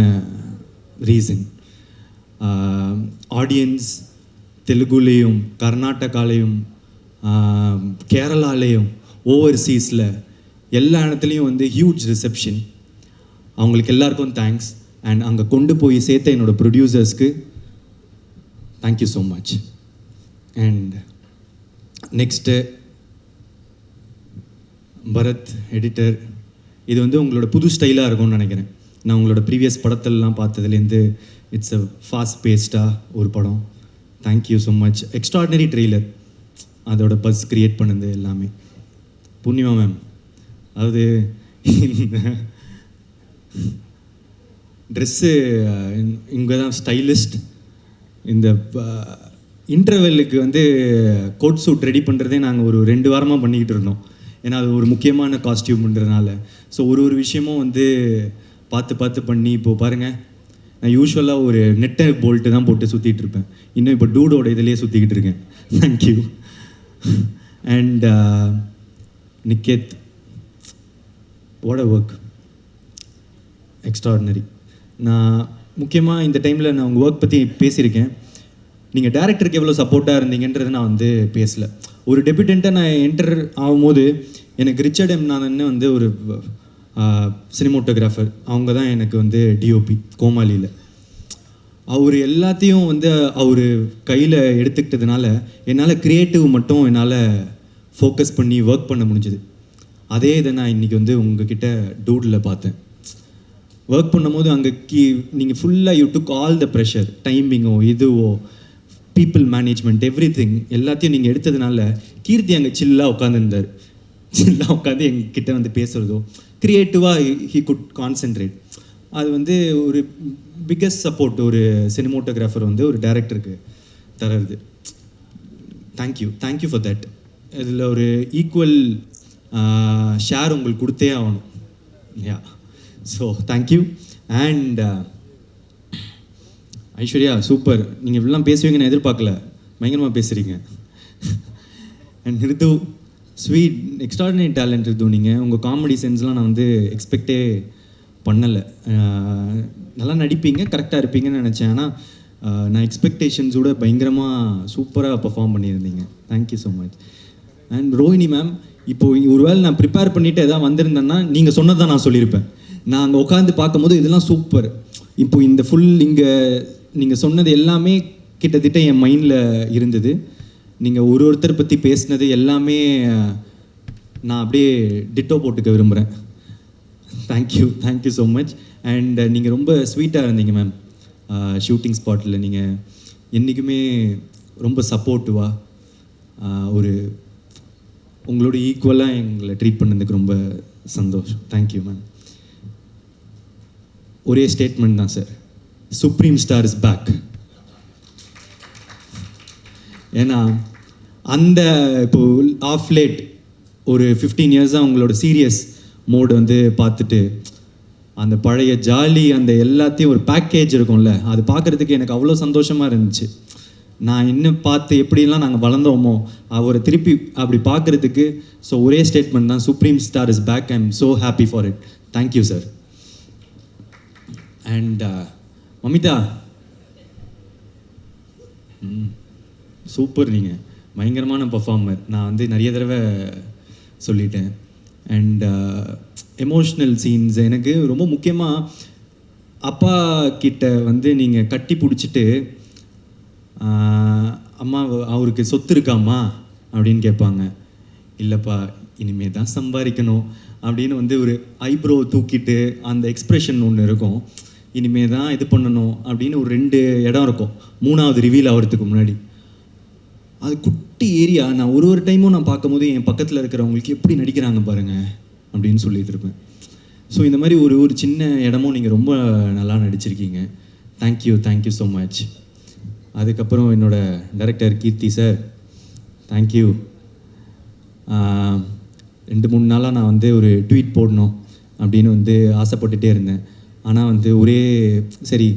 S7: ரீசன். ஆடியன்ஸ் தெலுங்குலேயும் கர்நாடகாலேயும் கேரளாலேயும் ஓவர்சீஸில் எல்லா இடத்துலையும் வந்து ஹியூஜ் ரிசப்ஷன். அவங்களுக்கு எல்லாருக்கும் தேங்க்ஸ். அண்ட் அங்கே கொண்டு போய் சேர்த்த என்னோடய ப்ரொடியூசர்ஸ்க்கு thank you so much. And next Bharath editor, இது வந்து உங்களோட புது ஸ்டைலாக இருக்கும்னு நினைக்கிறேன். நான் உங்களோட ப்ரீவியஸ் படத்திலலாம் பார்த்ததுலேருந்து இட்ஸ் அ ஃபாஸ்ட் பேஸ்டாக ஒரு படம். Thank you so much. Extraordinary trailer, அதோட பஸ் க்ரியேட் பண்ணது எல்லாமே. பூர்ணிமா மேம், அதாவது ட்ரெஸ்ஸு இங்கே தான் ஸ்டைலிஸ்ட். இந்த இன்டர்வெல்லுக்கு வந்து கோட் சூட் ரெடி பண்ணுறதே நாங்கள் ஒரு 2 வாரமாக பண்ணிக்கிட்டு இருந்தோம். ஏன்னா அது ஒரு முக்கியமான காஸ்டியூம்ன்றதுனால. ஸோ ஒரு விஷயமும் வந்து பார்த்து பண்ணி இப்போது பாருங்கள், நான் யூஸ்வலாக ஒரு நெட்டை போல்ட்டு தான் போட்டு சுற்றிட்டு இருப்பேன். இன்னும் இப்போ டூடோட இதிலே சுற்றிக்கிட்டு இருக்கேன். Thank you. And Niket, what a work, extraordinary. நான் முக்கியமாக இந்த டைமில் நான் உங்கள் ஒர்க் பற்றி பேசியிருக்கேன். நீங்கள் டேரக்டருக்கு எவ்வளோ சப்போர்ட்டாக இருந்தீங்கன்றது நான் வந்து பேசலை. ஒரு டெபியூட்டண்ட்டாக நான் என்டர் ஆகும்போது எனக்கு ரிச்சர்ட் எம் நாதன் வந்து ஒரு சினிமோட்டோகிராஃபர், அவங்க தான் எனக்கு வந்து டிஓபி கோமாளியில். அவர் எல்லாத்தையும் வந்து அவர் கையில் எடுத்துக்கிட்டதுனால என்னால் க்ரியேட்டிவ் மட்டும் என்னால் ஃபோக்கஸ் பண்ணி ஒர்க் பண்ண முடிஞ்சுது. அதே இதை நான் இன்றைக்கி வந்து உங்ககிட்ட டூடில் பார்த்தேன். ஒர்க் பண்ணும்போது அங்கே நீங்கள் ஃபுல்லாக you took all the pressure, டைமிங்கோ இதுவோ பீப்புள் மேனேஜ்மெண்ட் எவ்ரிதிங் எல்லாத்தையும் நீங்கள் எடுத்ததுனால கீர்த்தி அங்கே சில்லாக உட்காந்துருந்தார். சில்லாக உட்காந்து எங்ககிட்ட வந்து பேசுகிறதோ க்ரியேட்டிவாக ஹீ குட் கான்சென்ட்ரேட். அது வந்து ஒரு பிக்கஸ்ட் சப்போர்ட் ஒரு சினிமோட்டோகிராஃபர் வந்து ஒரு டைரக்டருக்கு தர்றது. Thank you for that. இதில் ஒரு ஈக்குவல் ஷேர் உங்களுக்கு கொடுத்தே ஆகணும். Yeah, so thank you. And Aishwarya, super. நீங்கள் இப்படிலாம் பேசுவீங்கன்னு எதிர்பார்க்கல, பயங்கரமாக பேசுகிறீங்க. And Ritu, sweet, extraordinary talent Ritu. நீங்கள் உங்கள் காமெடி சென்ஸ்லாம் நான் வந்து எக்ஸ்பெக்டே பண்ணலை. நல்லா நடிப்பீங்க, கரெக்டாக இருப்பீங்கன்னு நினச்சேன். ஆனால் நான் எக்ஸ்பெக்டேஷன்ஸோட பயங்கரமாக சூப்பராக பர்ஃபார்ம் பண்ணியிருந்தீங்க. Thank you so much. And Rohini ma'am, இப்போது ஒருவேளை நான் ப்ரிப்பேர் பண்ணிவிட்டு எதாவது வந்திருந்தேன்னா நீங்கள் சொன்னது தான் நான் சொல்லியிருப்பேன். நான் அங்கே உட்காந்து பார்க்கும்போது இதெல்லாம் சூப்பர். இப்போது இந்த ஃபுல் இங்கே நீங்கள் சொன்னது எல்லாமே கிட்டத்தட்ட என் மைண்டில் இருந்தது. நீங்கள் ஒருத்தர் பற்றி பேசினது எல்லாமே நான் அப்படியே டிட்டோ போட்டுக்க விரும்புகிறேன். Thank you so much. அண்ட் நீங்கள் ரொம்ப ஸ்வீட்டாக இருந்தீங்க மேம். ஷூட்டிங் ஸ்பாட்டில் நீங்கள் என்றைக்குமே ரொம்ப சப்போர்ட்டிவாக ஒரு உங்களோட ஈக்குவலாக எங்களை ட்ரீட் பண்ணதுக்கு ரொம்ப சந்தோஷம். Thank you ma'am. ஒரே ஸ்டேட்மெண்ட் தான் sir, supreme star is back. ஏன்னா அந்த இப்போது ஆஃப் லேட் ஒரு 15 இயர்ஸாக உங்களோட சீரியஸ் மோடு வந்து பார்த்துட்டு அந்த பழைய ஜாலி அந்த எல்லாத்தையும் ஒரு பேக்கேஜ் இருக்கும்ல, அது பார்க்குறதுக்கு எனக்கு அவ்வளோ சந்தோஷமாக இருந்துச்சு. நான் இன்னும் பார்த்து எப்படிலாம் நாங்கள் வளர்ந்தோமோ அவரை திருப்பி அப்படி பார்க்குறதுக்கு. ஸோ ஒரே ஸ்டேட்மெண்ட் தான், supreme star is back. I am so happy for it. Thank you sir. And Mamitha, super. நீங்கள் பயங்கரமான பர்ஃபார்மர். நான் வந்து நிறைய தடவை சொல்லிட்டேன். அண்ட் எமோஷ்னல் சீன்ஸ் எனக்கு ரொம்ப முக்கியமாக அப்பா கிட்ட வந்து நீங்கள் கட்டி பிடிச்சிட்டு அம்மா அவருக்கு சொத்து இருக்காம்மா அப்படின்னு கேட்பாங்க. இல்லைப்பா, இனிமே தான் சம்பாதிக்கணும் அப்படின்னு வந்து ஒரு ஐப்ரோ தூக்கிட்டு அந்த எக்ஸ்ப்ரெஷன் ஒன்று இருக்கும். இனிமே தான் இது பண்ணணும் அப்படின்னு ஒரு 2 இடம் இருக்கும் 3வது ரிவீல் ஆகிறதுக்கு முன்னாடி. அது குட்டி ஏரியா. நான் ஒரு டைமும் நான் பார்க்கும்போது என் பக்கத்தில் இருக்கிறவங்களுக்கு எப்படி நடிக்கிறாங்க பாருங்கள் அப்படின்னு சொல்லிட்டு இருப்பேன். ஸோ இந்த மாதிரி ஒரு ஒரு சின்ன இடமும் நீங்கள் ரொம்ப நல்லா நடிச்சிருக்கீங்க. Thank you so much. அதுக்கப்புறம் என்னோட டைரக்டர் கீர்த்தி சார், தேங்க்யூ. 2-3 நாளாக நான் வந்து ஒரு ட்வீட் போடணும் அப்படின்னு வந்து ஆசைப்பட்டுட்டே இருந்தேன். ஆனால் வந்து ஒரே சரி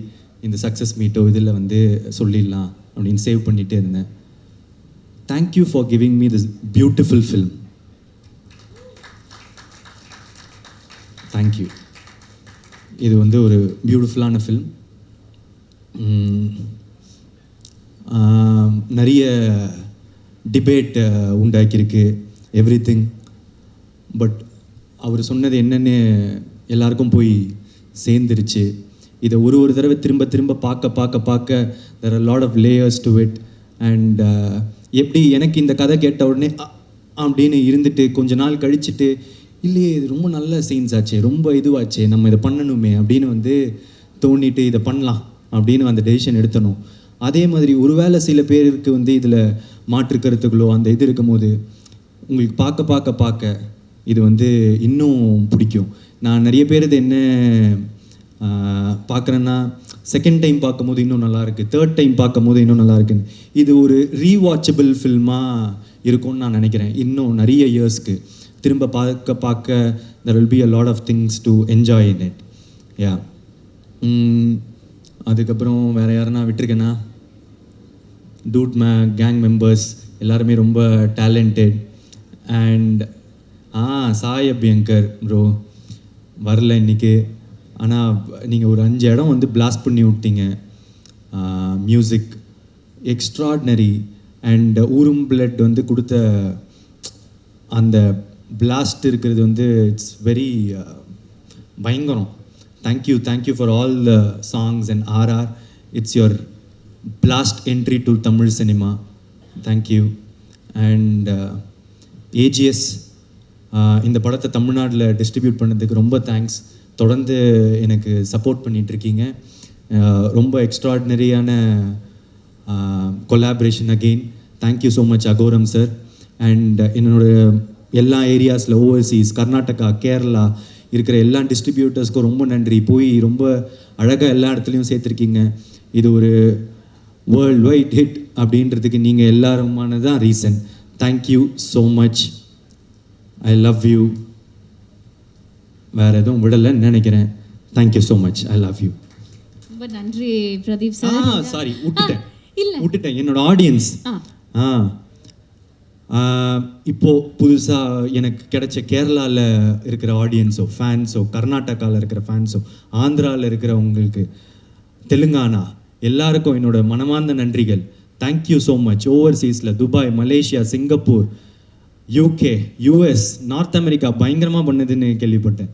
S7: இந்த சக்ஸஸ் மீட்டோ இதில் வந்து சொல்லிடலாம் அப்படின்னு சேவ் பண்ணிகிட்டே இருந்தேன். Thank you for giving me this beautiful film. Thank you. இது வந்து ஒரு பியூட்டிஃபுல்லான ஃபில்ம். நிறைய டிபேட் உண்டாக்கியிருக்கு, எவ்ரிதிங். பட் அவர் சொன்னது என்னென்னு எல்லாருக்கும் போய் சேர்ந்துருச்சு. இதை ஒரு தடவை திரும்ப பார்க்க there are a lot of layers to it. And எப்படி எனக்கு இந்த கதை கேட்ட உடனே அப்படின்னு இருந்துட்டு கொஞ்ச நாள் கழிச்சுட்டு இல்லையே இது ரொம்ப நல்ல சீன்ஸ் ஆச்சு, ரொம்ப இதுவாச்சே, நம்ம இதை பண்ணணுமே அப்படின்னு வந்து தோண்டிட்டு இதை பண்ணலாம் அப்படின்னு அந்த டெசிஷன் எடுத்தணும். அதே மாதிரி ஒருவேளை சில பேருக்கு வந்து இதில் மாற்று கருத்துக்களோ அந்த இது இருக்கும் போது உங்களுக்கு பார்க்க இது வந்து இன்னும் பிடிக்கும். நான் நிறைய பேர் இது என்ன பார்க்குறேன்னா செகண்ட் டைம் பார்க்கும்போது இன்னும் நல்லாயிருக்கு, தேர்ட் டைம் பார்க்கும்போது இன்னும் நல்லா இருக்குன்னு. இது ஒரு ரீவாட்சபிள் ஃபில்மாக இருக்கும்னு நான் நினைக்கிறேன். இன்னும் நிறைய இயர்ஸ்க்கு திரும்ப பார்க்க there will be a lot of things to enjoy in it. யா. அதுக்கப்புறம் வேறு யாருன்னா விட்டுருக்கேன்னா டூட் கேங் மெம்பர்ஸ் எல்லாருமே ரொம்ப talented. And Sai Abhyankar bro வரல இன்றைக்கி. ஆனால் நீங்கள் ஒரு 5 இடம் வந்து பிளாஸ்ட் பண்ணி விட்டீங்க. Music extraordinary. அண்ட் ஊரும் பிளட் வந்து கொடுத்த அந்த பிளாஸ்ட் இருக்கிறது வந்து இட்ஸ் வெரி பயங்கரம். Thank you for all the songs and RR. It's your blast entry to Tamil cinema. Thank you. And AGS இந்த படத்தை தமிழ்நாட்டில் டிஸ்ட்ரிபியூட் பண்ணதுக்கு ரொம்ப தேங்க்ஸ். தொடர்ந்து எனக்கு சப்போர்ட் பண்ணிகிட்ருக்கீங்க. ரொம்ப எக்ஸ்ட்ராடினரியான collaboration again. Thank you so much Agoram sir. And என்னோட எல்லா ஏரியாஸில் ஓவர்சீஸ் கர்நாடகா கேரளா இருக்கிற எல்லா டிஸ்ட்ரிபியூட்டர்ஸ்க்கும் ரொம்ப நன்றி. போய் ரொம்ப அழகாக எல்லா இடத்துலையும் சேர்த்துருக்கீங்க. இது ஒரு வேர்ல்டு வைட் ஹிட் அப்படின்றதுக்கு நீங்கள் எல்லாருமானது தான் reason. Thank you so much. I love you. வேறு எதுவும் விடலைன்னு நினைக்கிறேன். Thank you so much. I love you.
S2: ரொம்ப நன்றி பிரதீப் சார்.
S7: சாரி விட்டுட்டேன் என்னோட ஆடியன்ஸ். இப்போது புதுசாக எனக்கு கிடைச்ச கேரளாவில் இருக்கிற ஆடியன்ஸோ ஃபேன்ஸோ கர்நாடகாவில் இருக்கிற ஃபேன்ஸோ ஆந்திராவில் இருக்கிறவங்களுக்கு தெலுங்கானா எல்லாருக்கும் என்னோட மனமார்ந்த நன்றிகள். Thank you so much. ஓவர்சீஸில் Dubai Malaysia Singapore UK US north America பயங்கரமாக பண்ணுதுன்னு கேள்விப்பட்டேன்.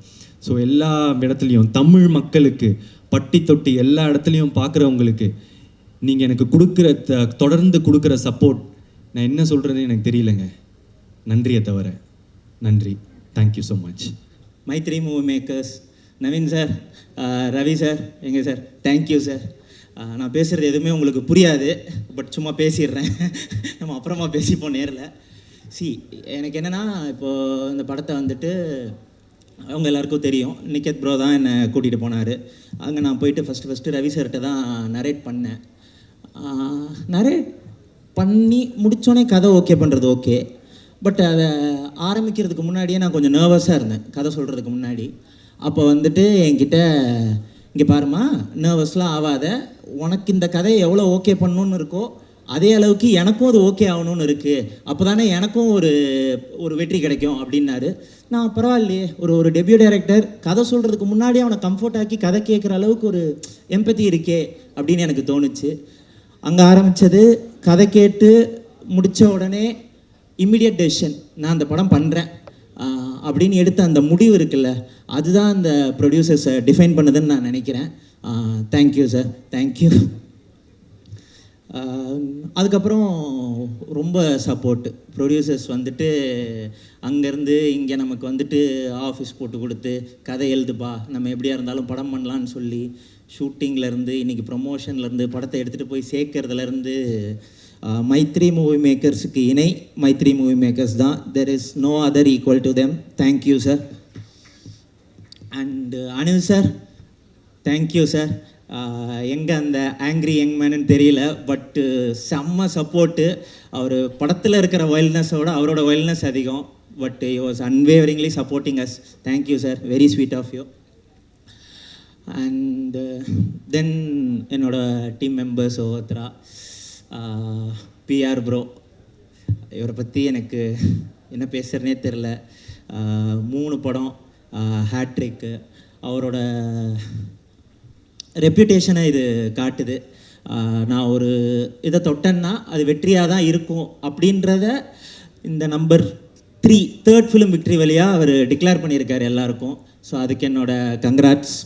S7: ஸோ எல்லா இடத்துலையும் தமிழ் மக்களுக்கு பட்டி தொட்டி எல்லா இடத்துலையும் பார்க்குறவங்களுக்கு நீங்கள் எனக்கு தொடர்ந்து கொடுக்குற சப்போர்ட் நான் என்ன சொல்கிறது எனக்கு தெரியலங்க. நன்றியை தவிர நன்றி. Thank you so much.
S8: Mythri movie makers, Naveen sir, Ravi sir, எங்கே சார், தேங்க்யூ சார். நான் பேசுகிறது எதுவுமே உங்களுக்கு புரியாது, பட் சும்மா பேசிடுறேன். நம்ம அப்புறமா பேசிப்போம் நேரில். எனக்கு என்னென்னா இப்போது இந்த படத்தை வந்துட்டு அவங்க எல்லாருக்கும் தெரியும். நிக்கத் ப்ரோ தான் என்னை கூட்டிகிட்டு போனார். அங்கே நான் போயிட்டு ஃபஸ்ட்டு ரவி சார்கிட்ட தான் நரேட் பண்ணேன். நரேட் பண்ணி முடித்தோடனே கதை ஓகே பண்ணுறது ஓகே. பட் அதை ஆரம்பிக்கிறதுக்கு முன்னாடியே நான் கொஞ்சம் நர்வஸாக இருந்தேன் கதை சொல்கிறதுக்கு முன்னாடி. அப்போ வந்துட்டு என்கிட்ட இங்கே பாருமா நர்வஸ்லாம் ஆகாத, உனக்கு இந்த கதையை எவ்வளோ ஓகே பண்ணணுன்னு இருக்கோ அதே அளவுக்கு எனக்கும் அது ஓகே ஆகணும்னு இருக்குது, அப்போ தானே எனக்கும் ஒரு வெற்றி கிடைக்கும் அப்படின்னாரு. நான் பரவாயில்லையே, ஒரு டெபியூ டைரக்டர் கதை சொல்கிறதுக்கு முன்னாடியே அவனை கம்ஃபர்ட் ஆக்கி கதை கேட்குற அளவுக்கு ஒரு எம்பத்தி இருக்கே அப்படின்னு எனக்கு தோணுச்சு. அங்கே ஆரம்பித்தது. கதை கேட்டு முடித்த உடனே இம்மிடியட் டெசிஷன், நான் அந்த படம் பண்ணுறேன் அப்படின்னு எடுத்த அந்த முடிவு இருக்குல்ல, அதுதான் அந்த ப்ரொடியூசர்ஸை டிஃபைன் பண்ணுதுன்னு நான் நினைக்கிறேன். Thank you sir, thank you. அதுக்கப்புறம் ரொம்ப சப்போர்ட்டு ப்ரொடியூசர்ஸ் வந்துட்டு அங்கேருந்து இங்கே நமக்கு வந்துட்டு ஆஃபீஸ் போட்டு கொடுத்து கதை எழுதுப்பா நம்ம எப்படியா இருந்தாலும் படம் பண்ணலான்னு சொல்லி ஷூட்டிங்லேருந்து இன்றைக்கி ப்ரொமோஷன்லேருந்து படத்தை எடுத்துகிட்டு போய் சேர்க்கறதுலேருந்து மைத்ரி மூவி மேக்கர்ஸுக்கு இணை மைத்ரி மூவி மேக்கர்ஸ் தான். There is no other equal to them. Thank you sir. And Anil sir, thank you sir. எங்கே அந்த ஆங்க்ரி யங் மேனு தெரியல, பட்டு செம்ம சப்போர்ட்டு. அவர் படத்தில் இருக்கிற வைல்ட்னஸோட அவரோட வைல்ட்னஸ் அதிகம். But he was unwaveringly supporting us. Thank you sir, very sweet of you. And then என்னோட டீம் மெம்பர்ஸ் ஒவ்வொருத்தரா, பிஆர் ப்ரோ, இவரை பற்றி எனக்கு என்ன பேசுகிறனே தெரில. 3 படம் ஹேட்ரிக்கு, அவரோட ரெப்யூட்டேஷனை இது காட்டுது. நான் ஒரு இதை தொட்டேன்னா அது வெற்றியாக தான் இருக்கும் அப்படின்றத இந்த நம்பர் 3 தேர்ட் ஃபிலிம் விக்ட்ரி வழியாக அவர் டிக்ளேர் பண்ணியிருக்காரு எல்லாருக்கும். ஸோ அதுக்கு என்னோட கங்க்ராட்ஸ்.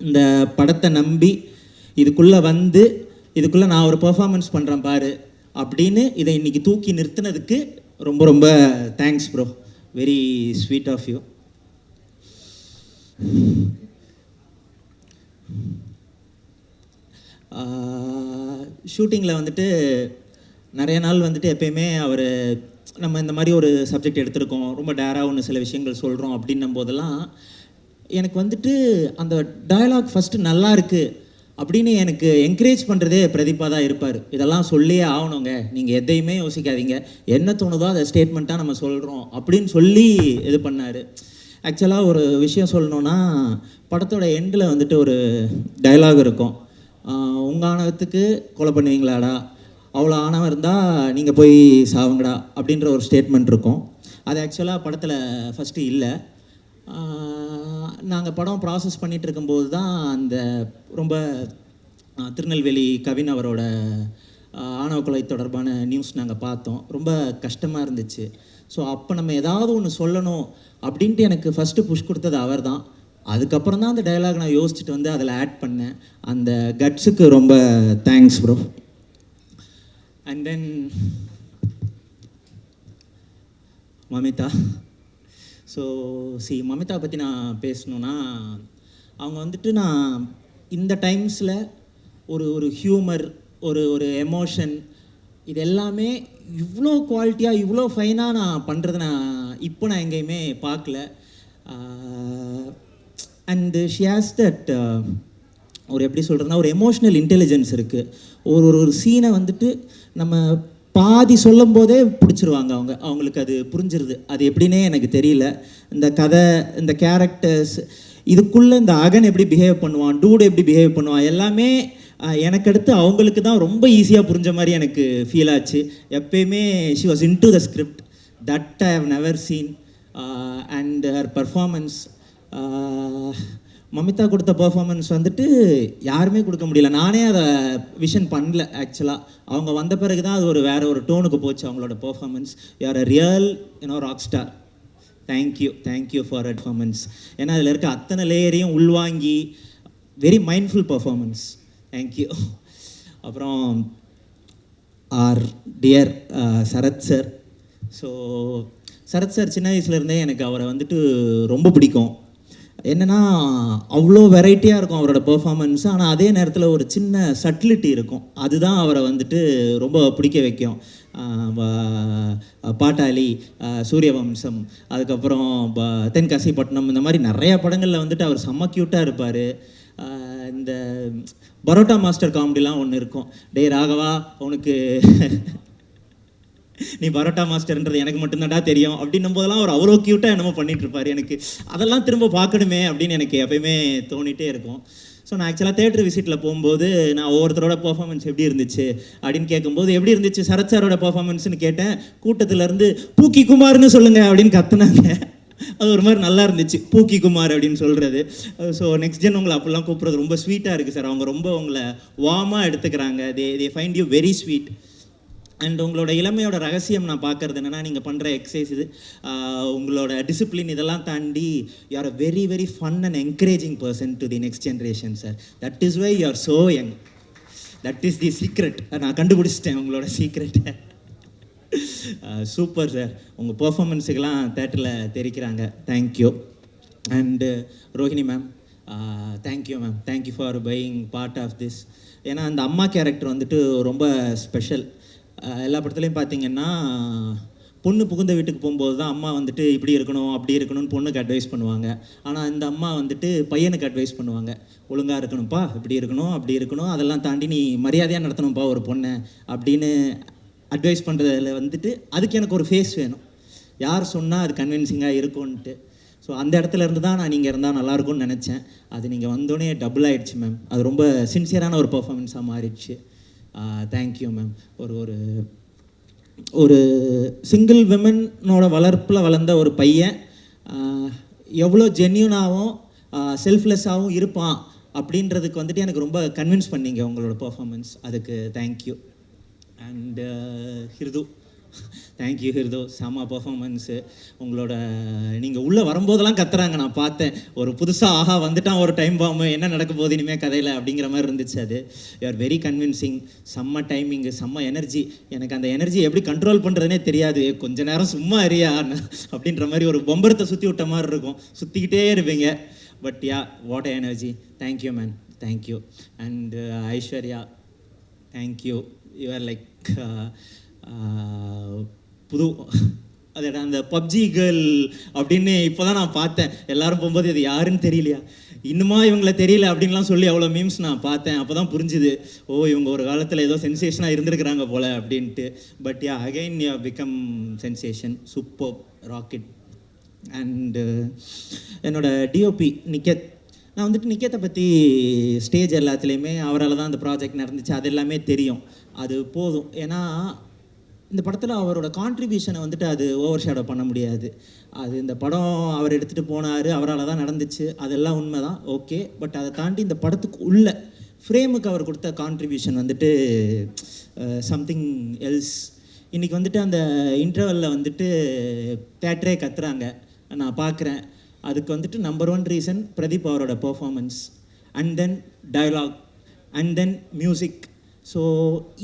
S8: இந்த படத்தை நம்பி இதுக்குள்ளே வந்து இதுக்குள்ளே நான் ஒரு பெர்ஃபார்மன்ஸ் பண்ணுறேன் பாரு அப்படின்னு இதை இன்றைக்கி தூக்கி நிறுத்தினதுக்கு ரொம்ப ரொம்ப thanks bro, very sweet of you. ஷூட்டிங்கில் வந்துட்டு நிறைய நாள் வந்துட்டு எப்பயுமே அவர் நம்ம இந்த மாதிரி ஒரு சப்ஜெக்ட் எடுத்திருக்கோம், ரொம்ப டேராக ஒன்று சில விஷயங்கள் சொல்கிறோம் அப்படின்னும் போதெல்லாம் எனக்கு வந்துட்டு அந்த டயலாக் ஃபஸ்ட்டு நல்லா இருக்குது அப்படின்னு எனக்கு என்கரேஜ் பண்ணுறதே பிரதீப்பா தான் இருப்பார். இதெல்லாம் சொல்லியே ஆகணுங்க, நீங்கள் எதையுமே யோசிக்காதீங்க, என்ன தோணுதோ அதை ஸ்டேட்மெண்ட்டாக நம்ம சொல்கிறோம் அப்படின்னு சொல்லி இது பண்ணார். ஆக்சுவலாக ஒரு விஷயம் சொல்லணுன்னா, படத்தோட எண்டில் வந்துட்டு ஒரு டயலாக் இருக்கும், உங்கள் ஆணவத்துக்கு கொலை பண்ணுவீங்களாடா, அவ்வளோ ஆணவம் இருந்தால் நீங்கள் போய் சாவுங்கடா அப்படின்ற ஒரு ஸ்டேட்மெண்ட் இருக்கும். அது ஆக்சுவலாக படத்தில் ஃபஸ்ட்டு இல்லை. நாங்கள் படம் ப்ராசஸ் பண்ணிகிட்டு இருக்கும்போது தான் அந்த ரொம்ப திருநெல்வேலி கவின் அவரோட ஆணவ கொலை தொடர்பான நியூஸ் நாங்கள் பார்த்தோம். ரொம்ப கஷ்டமாக இருந்துச்சு. ஸோ அப்போ நம்ம ஏதாவது ஒன்று சொல்லணும் அப்படின்ட்டு எனக்கு ஃபஸ்ட்டு புஷ் கொடுத்தது அவர் தான். அதுக்கப்புறம் தான் அந்த டயலாக் நான் யோசிச்சுட்டு வந்து அதில் ஆட் பண்ணேன். அந்த கட்ஸுக்கு ரொம்ப thanks bro. And then Mamitha. So Mamitha பற்றி நான் பேசணுன்னா, அவங்க வந்துட்டு நான் இந்த டைம்ஸில் ஒரு ஹியூமர், ஒரு எமோஷன், இது எல்லாமே இவ்வளோ குவாலிட்டியாக இவ்வளோ ஃபைனாக நான் பண்ணுறதை நான் எங்கேயுமே பார்க்கல. அண்டு ஷி ஹேஸ் தட் ஒரு எப்படி சொல்கிறதுனா ஒரு எமோஷ்னல் இன்டெலிஜென்ஸ் இருக்குது. ஒரு சீனை வந்துட்டு நம்ம பாதி சொல்லும் போதே பிடிச்சிருவாங்க அவங்களுக்கு அது புரிஞ்சிருது. அது எப்படின்னே எனக்கு தெரியல. இந்த கதை, இந்த கேரக்டர்ஸ், இதுக்குள்ளே இந்த அகன் எப்படி பிஹேவ் பண்ணுவான், டூடு எப்படி பிஹேவ் பண்ணுவான், எல்லாமே எனக்கு அடுத்து அவங்களுக்கு தான் ரொம்ப ஈஸியாக புரிஞ்ச மாதிரி எனக்கு ஃபீல் ஆச்சு. எப்பயுமே she was in to the script, that I have never seen. And her performance, Mamitha கொடுத்த பர்ஃபார்மன்ஸ் வந்துட்டு யாருமே கொடுக்க முடியல. நானே அதை விஷன் பண்ணல ஆக்சுவலாக. அவங்க வந்த பிறகு தான் அது வேறு ஒரு டோனுக்கு போச்சு அவங்களோட performance. You are a real rock star. Thank you for performance. ஏன்னா அதில் இருக்க அத்தனை லேயரையும் உள்வாங்கி வெரி மைண்ட்ஃபுல் பர்ஃபார்மன்ஸ். தேங்க்யூ. அப்புறம் our dear Sarath sir. So Sarath sir சின்ன வயசுலேருந்தே எனக்கு அவரை வந்துட்டு ரொம்ப பிடிக்கும். என்னென்னா அவ்வளோ வெரைட்டியாக இருக்கும் அவரோட பெர்ஃபார்மன்ஸு, ஆனால் அதே நேரத்தில் ஒரு சின்ன சட்டிலிட்டி இருக்கும். அதுதான் அவரை வந்துட்டு ரொம்ப பிடிக்க வைக்கும். பாட்டாளி, சூரியவம்சம், அதுக்கப்புறம் தென்காசிப்பட்டினம், இந்த மாதிரி நிறையா படங்களில் வந்துட்டு அவர் செம்ம க்யூட்டாக இருப்பார். இந்த பரோட்டா மாஸ்டர் காமெடிலாம் ஒன்று இருக்கும், டே ராகவா உனக்கு நீ பரோட்டா மாஸ்டர்ன்றது எனக்கு மட்டும்தான்டா தெரியும் அப்படின்னும் போதெல்லாம் அவர் அவ்வளோ க்யூட்டாக என்னமோ பண்ணிகிட்டு இருப்பார். எனக்கு அதெல்லாம் திரும்ப பார்க்கணுமே அப்படின்னு எனக்கு எப்பயுமே தோணிகிட்டே இருக்கும். ஸோ நான் ஆக்சுவலாக தேட்டர் விசிட்டில் போகும்போது நான் ஒவ்வொருத்தரோட பர்ஃபார்மன்ஸ் எப்படி இருந்துச்சு அப்படின்னு கேட்கும்போது, எப்படி இருந்துச்சு சரத் சாரோட பர்ஃபார்மன்ஸ்னு கேட்டேன். கூட்டத்திலேருந்து பூக்கி குமார்னு சொல்லுங்கள் அப்படின்னு கத்துனாங்க. அது ஒரு மாதிரி நல்லா இருந்துச்சு, பூக்கி குமார் அப்படின்னு சொல்கிறது. ஸோ நெக்ஸ்ட் ஜென் உங்களை அப்படிலாம் கூப்பிட்றது ரொம்ப ஸ்வீட்டாக இருக்குது சார். அவங்க ரொம்ப உங்களை வார்மாக எடுத்துக்கிறாங்க. They find you very sweet. And உங்களோட இளமையோட ரகசியம் நான் பார்க்குறது என்னென்னா, நீங்கள் பண்ணுற எக்ஸசைஸ், இது உங்களோட டிசிப்ளின், இதெல்லாம் தாண்டி you are a very very fun and encouraging person to the next generation sir. That is why you are so young. That is the secret. நான் கண்டுபிடிச்சிட்டேன் உங்களோட சீக்ரெட்டை. Super sir. உங்கள் பர்ஃபார்மன்ஸுக்கெல்லாம் தேட்டரில் தெரிக்கிறாங்க. Thank you. And Rohini ma'am, thank you ma'am. Thank you for being part of this. ஏன்னா அந்த அம்மா கேரக்டர் வந்துட்டு ரொம்ப ஸ்பெஷல். எல்லா படத்துலையும் பார்த்தீங்கன்னா பொண்ணு புகுந்த வீட்டுக்கு போகும்போது தான் அம்மா வந்துட்டு இப்படி இருக்கணும் அப்படி இருக்கணும்னு பொண்ணுக்கு அட்வைஸ் பண்ணுவாங்க. ஆனால் இந்த அம்மா வந்துட்டு பையனுக்கு அட்வைஸ் பண்ணுவாங்க, ஒழுங்காக இருக்கணும்ப்பா, இப்படி இருக்கணும் அப்படி இருக்கணும், அதெல்லாம் தாண்டி நீ மரியாதையாக நடத்தணும்ப்பா ஒரு பொண்ணை அப்படின்னு அட்வைஸ் பண்ணுறதுல வந்துட்டு அதுக்கு எனக்கு ஒரு ஃபேஸ் வேணும், யார் சொன்னால் அது கன்வின்சிங்காக இருக்கும்ன்ட்டு. ஸோ அந்த இடத்துல இருந்து தான் நான் நீங்கள் இருந்தால் நல்லாயிருக்கும்னு நினச்சேன். அது நீங்கள் வந்தோடனே டபுள் ஆகிடுச்சு மேம். அது ரொம்ப சின்சியரான ஒரு பர்ஃபார்மன்ஸாக மாறிடுச்சு. Thank you ma'am. ஒரு ஒரு சிங்கிள் விமனோட வளர்ப்பில் வளர்ந்த ஒரு பையன் எவ்வளோ ஜென்யூனாகவும் செல்ஃப்லெஸ்ஸாகவும் இருப்பான் அப்படின்றதுக்கு வந்துட்டு எனக்கு ரொம்ப கன்வின்ஸ் பண்ணீங்க உங்களோட பர்ஃபார்மன்ஸ். அதுக்கு thank you. And Hridhu, thank you Hridhu, செம்ம பர்ஃபார்மன்ஸு. உங்களோட நீங்கள் உள்ளே வரும்போதெல்லாம் கத்துறாங்க, நான் பார்த்தேன். ஒரு புதுசாக ஆஹா வந்துட்டான் ஒரு டைம் பாம்பு, என்ன நடக்க போகுது இனிமேல் கதையில் அப்படிங்கிற மாதிரி இருந்துச்சு. அது யூ ஆர் வெரி கன்வின்சிங். செம்ம டைமிங்கு, செம்ம எனர்ஜி. எனக்கு அந்த எனர்ஜி எப்படி கண்ட்ரோல் பண்ணுறதுனே தெரியாது. கொஞ்ச நேரம் சும்மா அறியா அப்படின்ற மாதிரி ஒரு பொம்பரத்தை சுற்றி விட்ட மாதிரி இருக்கும், சுற்றிக்கிட்டே இருப்பீங்க. But yeah, what energy. Thank you man, thank you. And Aishwarya, thank you. You are like புது அதோட அந்த பப்ஜி கேர்ள் அப்படின்னு இப்போ தான் நான் பார்த்தேன். எல்லோரும் போகும்போது இது யாருன்னு தெரியலையா, இன்னுமா இவங்களை தெரியல அப்படின்லாம் சொல்லி அவ்வளோ மீம்ஸ் நான் பார்த்தேன். அப்போ தான் புரிஞ்சுது, ஓ இவங்க ஒரு காலத்தில் ஏதோ சென்சேஷனாக இருந்திருக்கிறாங்க போல் அப்படின்ட்டு. But yeah, again you become sensation, super, rocket. And என்னோட டிஓபி நிக்கேத், நான் வந்துட்டு நிக்கேத்தை பற்றி ஸ்டேஜ் எல்லாத்துலேயுமே அவரால் தான் அந்த ப்ராஜெக்ட் நடந்துச்சு, அது எல்லாமே தெரியும். அது போதும். ஏன்னா இந்த படத்தில் அவரோட கான்ட்ரிபியூஷனை வந்துட்டு அது ஓவர் ஷேடோ பண்ண முடியாது. அது இந்த படம் அவர் எடுத்துகிட்டு போனார், அவரால் தான் நடந்துச்சு, அதெல்லாம் உண்மை தான், ஓகே. பட் அதை தாண்டி இந்த படத்துக்கு உள்ள ஃப்ரேமுக்கு அவர் கொடுத்த கான்ட்ரிபியூஷன் வந்துட்டு சம்திங் எல்ஸ். இன்றைக்கி வந்துட்டு அந்த இன்டர்வலில் வந்துட்டு தேட்டரே கத்துறாங்க, நான் பார்க்குறேன். அதுக்கு வந்துட்டு நம்பர் 1 ரீசன் பிரதீப் அவரோட performance, and then dialogue, and then music. So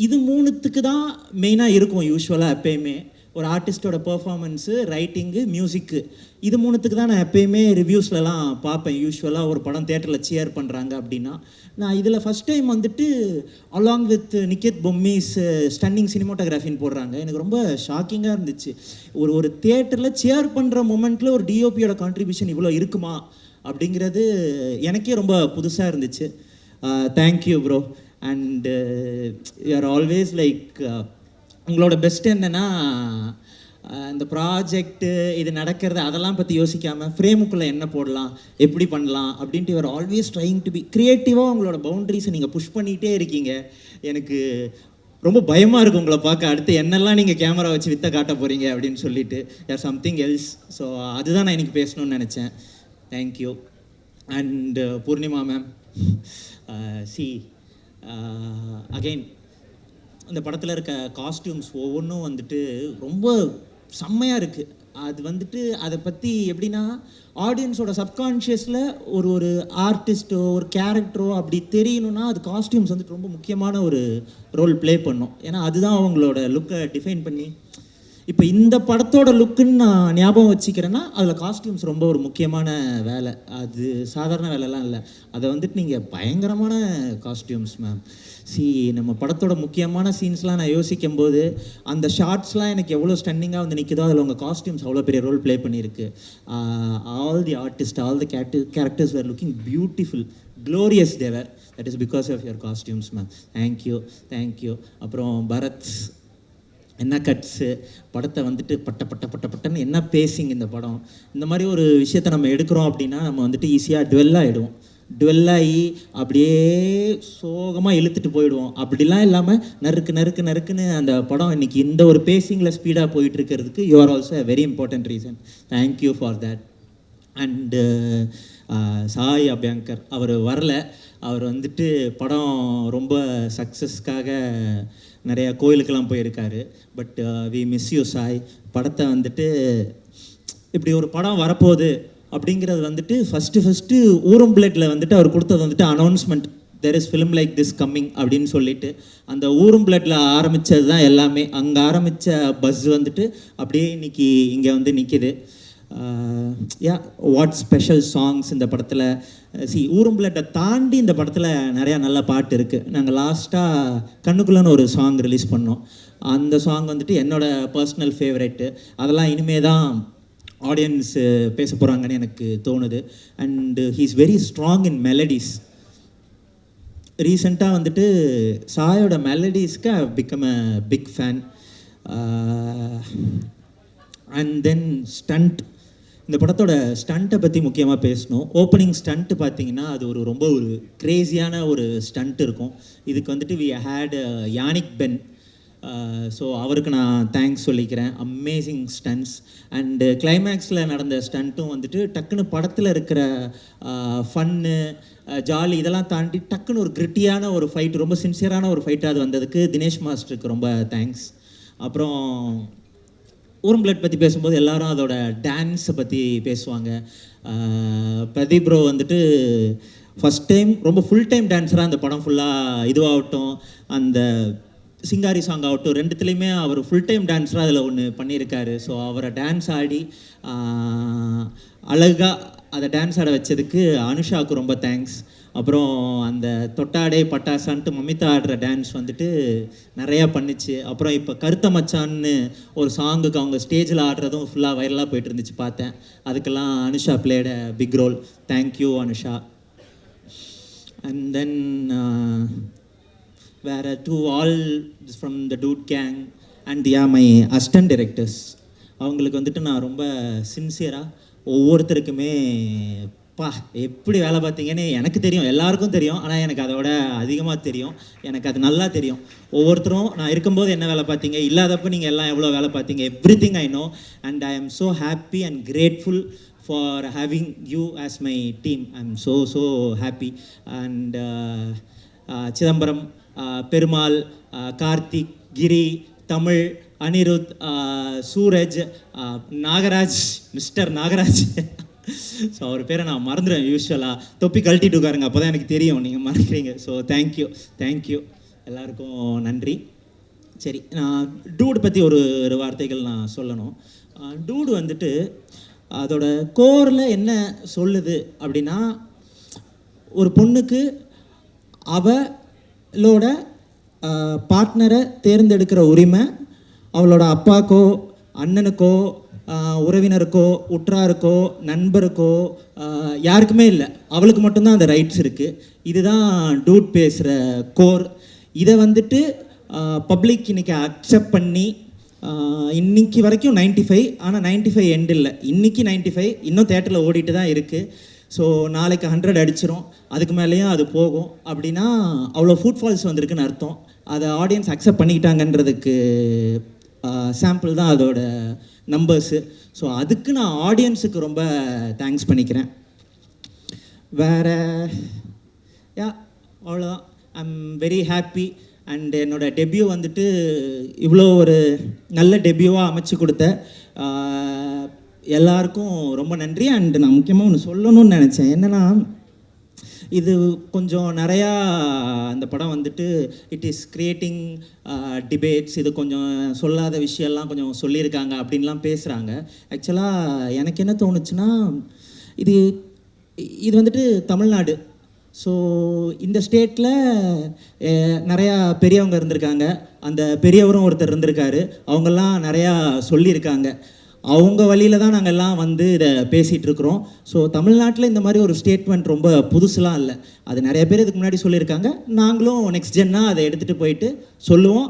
S8: இது 3த்துக்கு தான் மெயினாக இருக்கும் யூஸ்வலாக. எப்போயுமே ஒரு ஆர்டிஸ்டோட பர்ஃபார்மன்ஸு, ரைட்டிங்கு, மியூசிக்கு, இது 3த்துக்கு தான் நான் எப்போயுமே ரிவ்யூஸ்லலாம் பார்ப்பேன். யூஸ்வலாக ஒரு படம் தேட்டரில் சியர் பண்ணுறாங்க அப்படின்னா, நான் இதில் ஃபஸ்ட் டைம் வந்துட்டு along with Niketh Bommi's stunning சினிமாட்டோகிராஃபின்னு போடுறாங்க. எனக்கு ரொம்ப ஷாக்கிங்காக இருந்துச்சு. ஒரு தேட்டரில் சியர் பண்ணுற மொமெண்ட்டில் ஒரு டிஓபியோட கான்ட்ரிபியூஷன் இவ்வளோ இருக்குமா அப்படிங்கிறது எனக்கே ரொம்ப புதுசாக இருந்துச்சு. Thank you bro. And you are always like, உங்களோட பெஸ்ட் என்னென்னா இந்த ப்ராஜெக்ட்டு இது நடக்கிறது அதெல்லாம் பற்றி யோசிக்காமல் ஃப்ரேமுக்குள்ளே என்ன போடலாம், எப்படி பண்ணலாம் அப்படின்ட்டு you are always trying to be க்ரியேட்டிவாக. உங்களோட பவுண்ட்ரிஸை நீங்கள் புஷ் பண்ணிகிட்டே இருக்கீங்க. எனக்கு ரொம்ப பயமாக இருக்குது உங்களை பார்க்க, அடுத்து என்னெல்லாம் நீங்கள் கேமரா வச்சு வித்த காட்ட போகிறீங்க அப்படின்னு சொல்லிட்டு. யார் சம்திங் எல்ஸ். ஸோ அதுதான் நான் இன்றைக்கி பேசணும்னு நினச்சேன். Thank you. And Poornima ma'am, again இந்த படத்தில் இருக்க காஸ்டியூம்ஸ் ஒவ்வொன்றும் வந்துட்டு ரொம்ப செம்மையாக இருக்குது. அது வந்துட்டு அதை பற்றி எப்படின்னா, ஆடியன்ஸோட சப்கான்ஷியஸில் ஒரு ஆர்டிஸ்ட்டோ ஒரு கேரக்டரோ அப்படி தெரியணும்னா அது காஸ்டியூம்ஸ் வந்துட்டு ரொம்ப முக்கியமான ஒரு ரோல் ப்ளே பண்ணும். ஏன்னா அதுதான் அவங்களோட லுக்கை டிஃபைன் பண்ணி, இப்போ இந்த படத்தோட லுக்குன்னு நான் ஞாபகம் வச்சுக்கிறேன்னா அதில் காஸ்டியூம்ஸ் ரொம்ப ஒரு முக்கியமான வேலை. அது சாதாரண வேலைலாம் இல்லை. அதை வந்துட்டு நீங்கள் பயங்கரமான காஸ்டியூம்ஸ் மேம். நம்ம படத்தோட முக்கியமான சீன்ஸ்லாம் நான் யோசிக்கும் போது அந்த ஷார்ட்ஸ்லாம் எனக்கு எவ்வளோ ஸ்டன்னிங்காக வந்து நிற்குதோ அதில் உங்கள் காஸ்டியூம்ஸ் அவ்வளோ பெரிய ரோல் ப்ளே பண்ணியிருக்கு. All the artist, all the characters were looking beautiful, glorious they were. That is because of your costumes ma'am. Thank you. அப்புறம் பரத், என்ன கட்ஸு, படத்தை வந்துட்டு பட்டன்னு என்ன பேசிங் இந்த படம். இந்த மாதிரி ஒரு விஷயத்தை நம்ம எடுக்கிறோம் அப்படின்னா நம்ம வந்துட்டு ஈஸியாக டுவெல்லாகி அப்படியே சோகமாக இழுத்துட்டு போயிடுவோம். அப்படிலாம் இல்லாமல் நறுக்குன்னு அந்த படம் இன்றைக்கி இந்த ஒரு பேசிங்கில் ஸ்பீடாக போயிட்டு இருக்கிறதுக்கு you are also a very important reason. Thank you for that. And Sai Abhyankar அவர் வரல. அவர் வந்துட்டு படம் ரொம்ப சக்ஸஸ்க்காக நிறையா கோயிலுக்கெல்லாம் போயிருக்காரு. But we miss you Sai. படத்தை வந்துட்டு இப்படி ஒரு படம் வரப்போகுது அப்படிங்கிறது வந்துட்டு ஃபஸ்ட்டு ஊரம் பிளேட்டில் வந்துட்டு அவர் கொடுத்தது வந்துட்டு announcement, there is film like this coming அப்படின்னு சொல்லிட்டு அந்த ஊரும் பிளேட்டில் ஆரம்பித்தது தான் எல்லாமே. அங்கே ஆரம்பித்த பஸ் வந்துட்டு அப்படியே இன்னைக்கு இங்கே வந்து நிற்கிது. வாட் ஸ்பெஷல் சாங்ஸ் இந்த படத்தில். ஊரும் பிளேட்டை தாண்டி இந்த படத்தில் நிறையா நல்ல பாட்டு இருக்குது. நாங்கள் லாஸ்ட்டாக கண்ணுக்குள்ளன்னு ஒரு சாங் ரிலீஸ் பண்ணோம். அந்த சாங் வந்துட்டு என்னோட பர்சனல் ஃபேவரெட்டு. அதெல்லாம் இனிமே தான் ஆடியன்ஸ் பேச போகிறாங்கன்னு எனக்கு தோணுது. And he is very strong in melodies. ரீசெண்டாக வந்துட்டு சாயோட மெலடிஸ்க்கு I become a big fan. And then stunt, இந்த படத்தோட ஸ்டண்ட்டை பற்றி முக்கியமாக பேசணும். ஓப்பனிங் ஸ்டண்ட்டு பார்த்தீங்கன்னா அது ரொம்ப ஒரு க்ரேஸியான ஒரு ஸ்டண்ட் இருக்கும். இதுக்கு வந்துட்டு we had Yannick Ben. So அவருக்கு நான் தேங்க்ஸ் சொல்லிக்கிறேன். Amazing stunts. அண்டு கிளைமேக்ஸில் நடந்த ஸ்டண்ட்டும் வந்துட்டு டக்குன்னு படத்தில் இருக்கிற ஃபன்னு ஜாலி இதெல்லாம் தாண்டி டக்குன்னு ஒரு கிரிட்டியான ஒரு ஃபைட், ரொம்ப சின்சியரான ஒரு ஃபைட்டாக அது வந்ததுக்கு தினேஷ் மாஸ்டருக்கு ரொம்ப தேங்க்ஸ். அப்புறம் ஊரும் பிளட் பற்றி பேசும்போது எல்லாரும் அதோட டான்ஸை பற்றி பேசுவாங்க. பிரதீப் ப்ரோ வந்துட்டு ஃபஸ்ட் டைம் ரொம்ப ஃபுல் டைம் டான்ஸராக அந்த படம் ஃபுல்லாக இதுவாகட்டும், அந்த சிங்காரி சாங் ஆகட்டும், ரெண்டுத்துலேயுமே அவர் ஃபுல் டைம் டான்ஸராக அதில் ஒன்று பண்ணியிருக்காரு. ஸோ அவரை டான்ஸ் ஆடி அழகாக அதை டான்ஸ் ஆட வச்சதுக்கு அனுஷாவுக்கு ரொம்ப தேங்க்ஸ். அப்புறம் அந்த தொட்டாடே பட்டாசான்ட்டு மமிதா ஆடுற டான்ஸ் வந்துட்டு நிறையா பண்ணிச்சு. அப்புறம் இப்போ கருத்த மச்சான்னு ஒரு சாங்குக்கு அவங்க ஸ்டேஜில் ஆடுறதும் ஃபுல்லாக வைரலாக போயிட்டு இருந்துச்சு, பார்த்தேன். அதுக்கெல்லாம் Anusha played big role. Thank you Anusha. And then வேறு to all from the dude gang and my assistant directors. அவங்களுக்கு வந்துட்டு நான் ரொம்ப சின்சியராக ஒவ்வொருத்தருக்குமே எப்படி வேலை பார்த்தீங்கன்னு எனக்கு தெரியும், எல்லாருக்கும் தெரியும். ஆனால் எனக்கு அதோட அதிகமாக தெரியும், எனக்கு அது நல்லா தெரியும். ஒவ்வொருத்தரும் நான் இருக்கும்போது என்ன வேலை பார்த்தீங்க, இல்லாதப்போ நீங்கள் எல்லாம் எவ்வளோ வேலை பார்த்தீங்க, everything I know. And I am so happy and grateful for having you as my team. I am so happy. And Chidambaram, Perumal, Karthik, Giri, Tamil, Anirudh, Suraj, Nagaraj, mister Nagaraj. So அவர் பேரை நான் மறந்துடுவேன் யூஸ்வலாக. தொப்பி கழட்டிட்டு உட்காருங்க, அப்போ தான் எனக்கு தெரியும் நீங்கள் மறக்கிறீங்க. ஸோ தேங்க்யூ எல்லாருக்கும் நன்றி. சரி, நான் டூடு பற்றி ஒரு வார்த்தைகள் நான் சொல்லணும். டூடு வந்துட்டு அதோட கோரில் என்ன சொல்லுது அப்படின்னா, ஒரு பொண்ணுக்கு அவளோட பார்ட்னரை தேர்ந்தெடுக்கிற உரிமை அவளோட அப்பாக்கோ அண்ணனுக்கோ உறவினருக்கோ உற்றாருக்கோ நண்பருக்கோ யாருக்குமே இல்லை, அவளுக்கு மட்டும்தான் அந்த ரைட்ஸ் இருக்குது. இதுதான் டூட் பேசுகிற கோர். இதை வந்துட்டு பப்ளிக் இன்றைக்கி அக்செப்ட் பண்ணி இன்னைக்கு வரைக்கும் 95, ஆனால் 95 எண்ட் இல்லை, இன்றைக்கி 95 இன்னும் தேட்டரில் ஓடிட்டு தான் இருக்குது. ஸோ நாளைக்கு 100 அடிச்சிரும், அதுக்கு மேலேயும் அது போகும். அப்படின்னா அவ்வளோ ஃபுட்ஃபால்ஸ் வந்திருக்குன்னு அர்த்தம். அதை ஆடியன்ஸ் அக்செப்ட் பண்ணிக்கிட்டாங்கன்றதுக்கு சாம்பிள் தான் அதோட நம்பர்ஸு. ஸோ அதுக்கு நான் ஆடியன்ஸுக்கு ரொம்ப தேங்க்ஸ் பண்ணிக்கிறேன். வேறு அவ்வளோதான். I am very happy. And என்னோடய டெபியூ வந்துட்டு இவ்வளோ ஒரு நல்ல டெபியூவாக அமைச்சு கொடுத்த எல்லாருக்கும் ரொம்ப நன்றி. அண்ட் நான் முக்கியமாக ஒன்று சொல்லணும்னு நினச்சேன். என்னென்னா, இது கொஞ்சம் நிறையா அந்த படம் வந்துட்டு இட் இஸ் கிரியேட்டிங் டிபேட்ஸ், இது கொஞ்சம் சொல்லாத விஷயம்லாம் கொஞ்சம் சொல்லியிருக்காங்க அப்படின்லாம் பேசுகிறாங்க. ஆக்சுவலாக எனக்கு என்ன தோணுச்சுன்னா, இது வந்துட்டு தமிழ்நாடு. ஸோ இந்த ஸ்டேட்டில் நிறையா பெரியவங்க இருந்திருக்காங்க, அந்த பெரியவரும் ஒருத்தர் இருந்திருக்காரு, அவங்கெல்லாம் நிறையா சொல்லியிருக்காங்க. அவங்க வழியில் தான் நாங்கள் எல்லாம் வந்து இதை பேசிகிட்டு இருக்கிறோம். ஸோ தமிழ்நாட்டில் இந்த மாதிரி ஒரு ஸ்டேட்மெண்ட் ரொம்ப புதுசுலாம் இல்லை, அது நிறைய பேர் இதுக்கு முன்னாடி சொல்லியிருக்காங்க. நாங்களும் நெக்ஸ்ட் ஜென்னாக அதை எடுத்துகிட்டு போயிட்டு சொல்லுவோம்.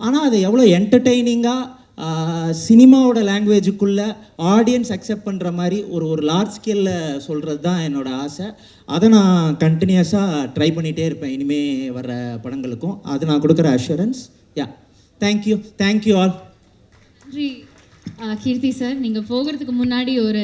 S8: ஆனால் அது எவ்வளோ என்டர்டெய்னிங்காக சினிமாவோட லாங்குவேஜுக்குள்ளே ஆடியன்ஸ் அக்செப்ட் பண்ணுற மாதிரி ஒரு லார்ஜ் ஸ்கேலில் சொல்கிறது தான் என்னோடய ஆசை. அதை நான் கண்டினியூஸாக ட்ரை பண்ணிகிட்டே இருப்பேன் இனிமேல் வர்ற படங்களுக்கும். அது நான் கொடுக்குற அஷூரன்ஸ். Thank you all.
S2: நன்றி கீர்த்தி சார். நீங்கள் போகிறதுக்கு முன்னாடி ஒரு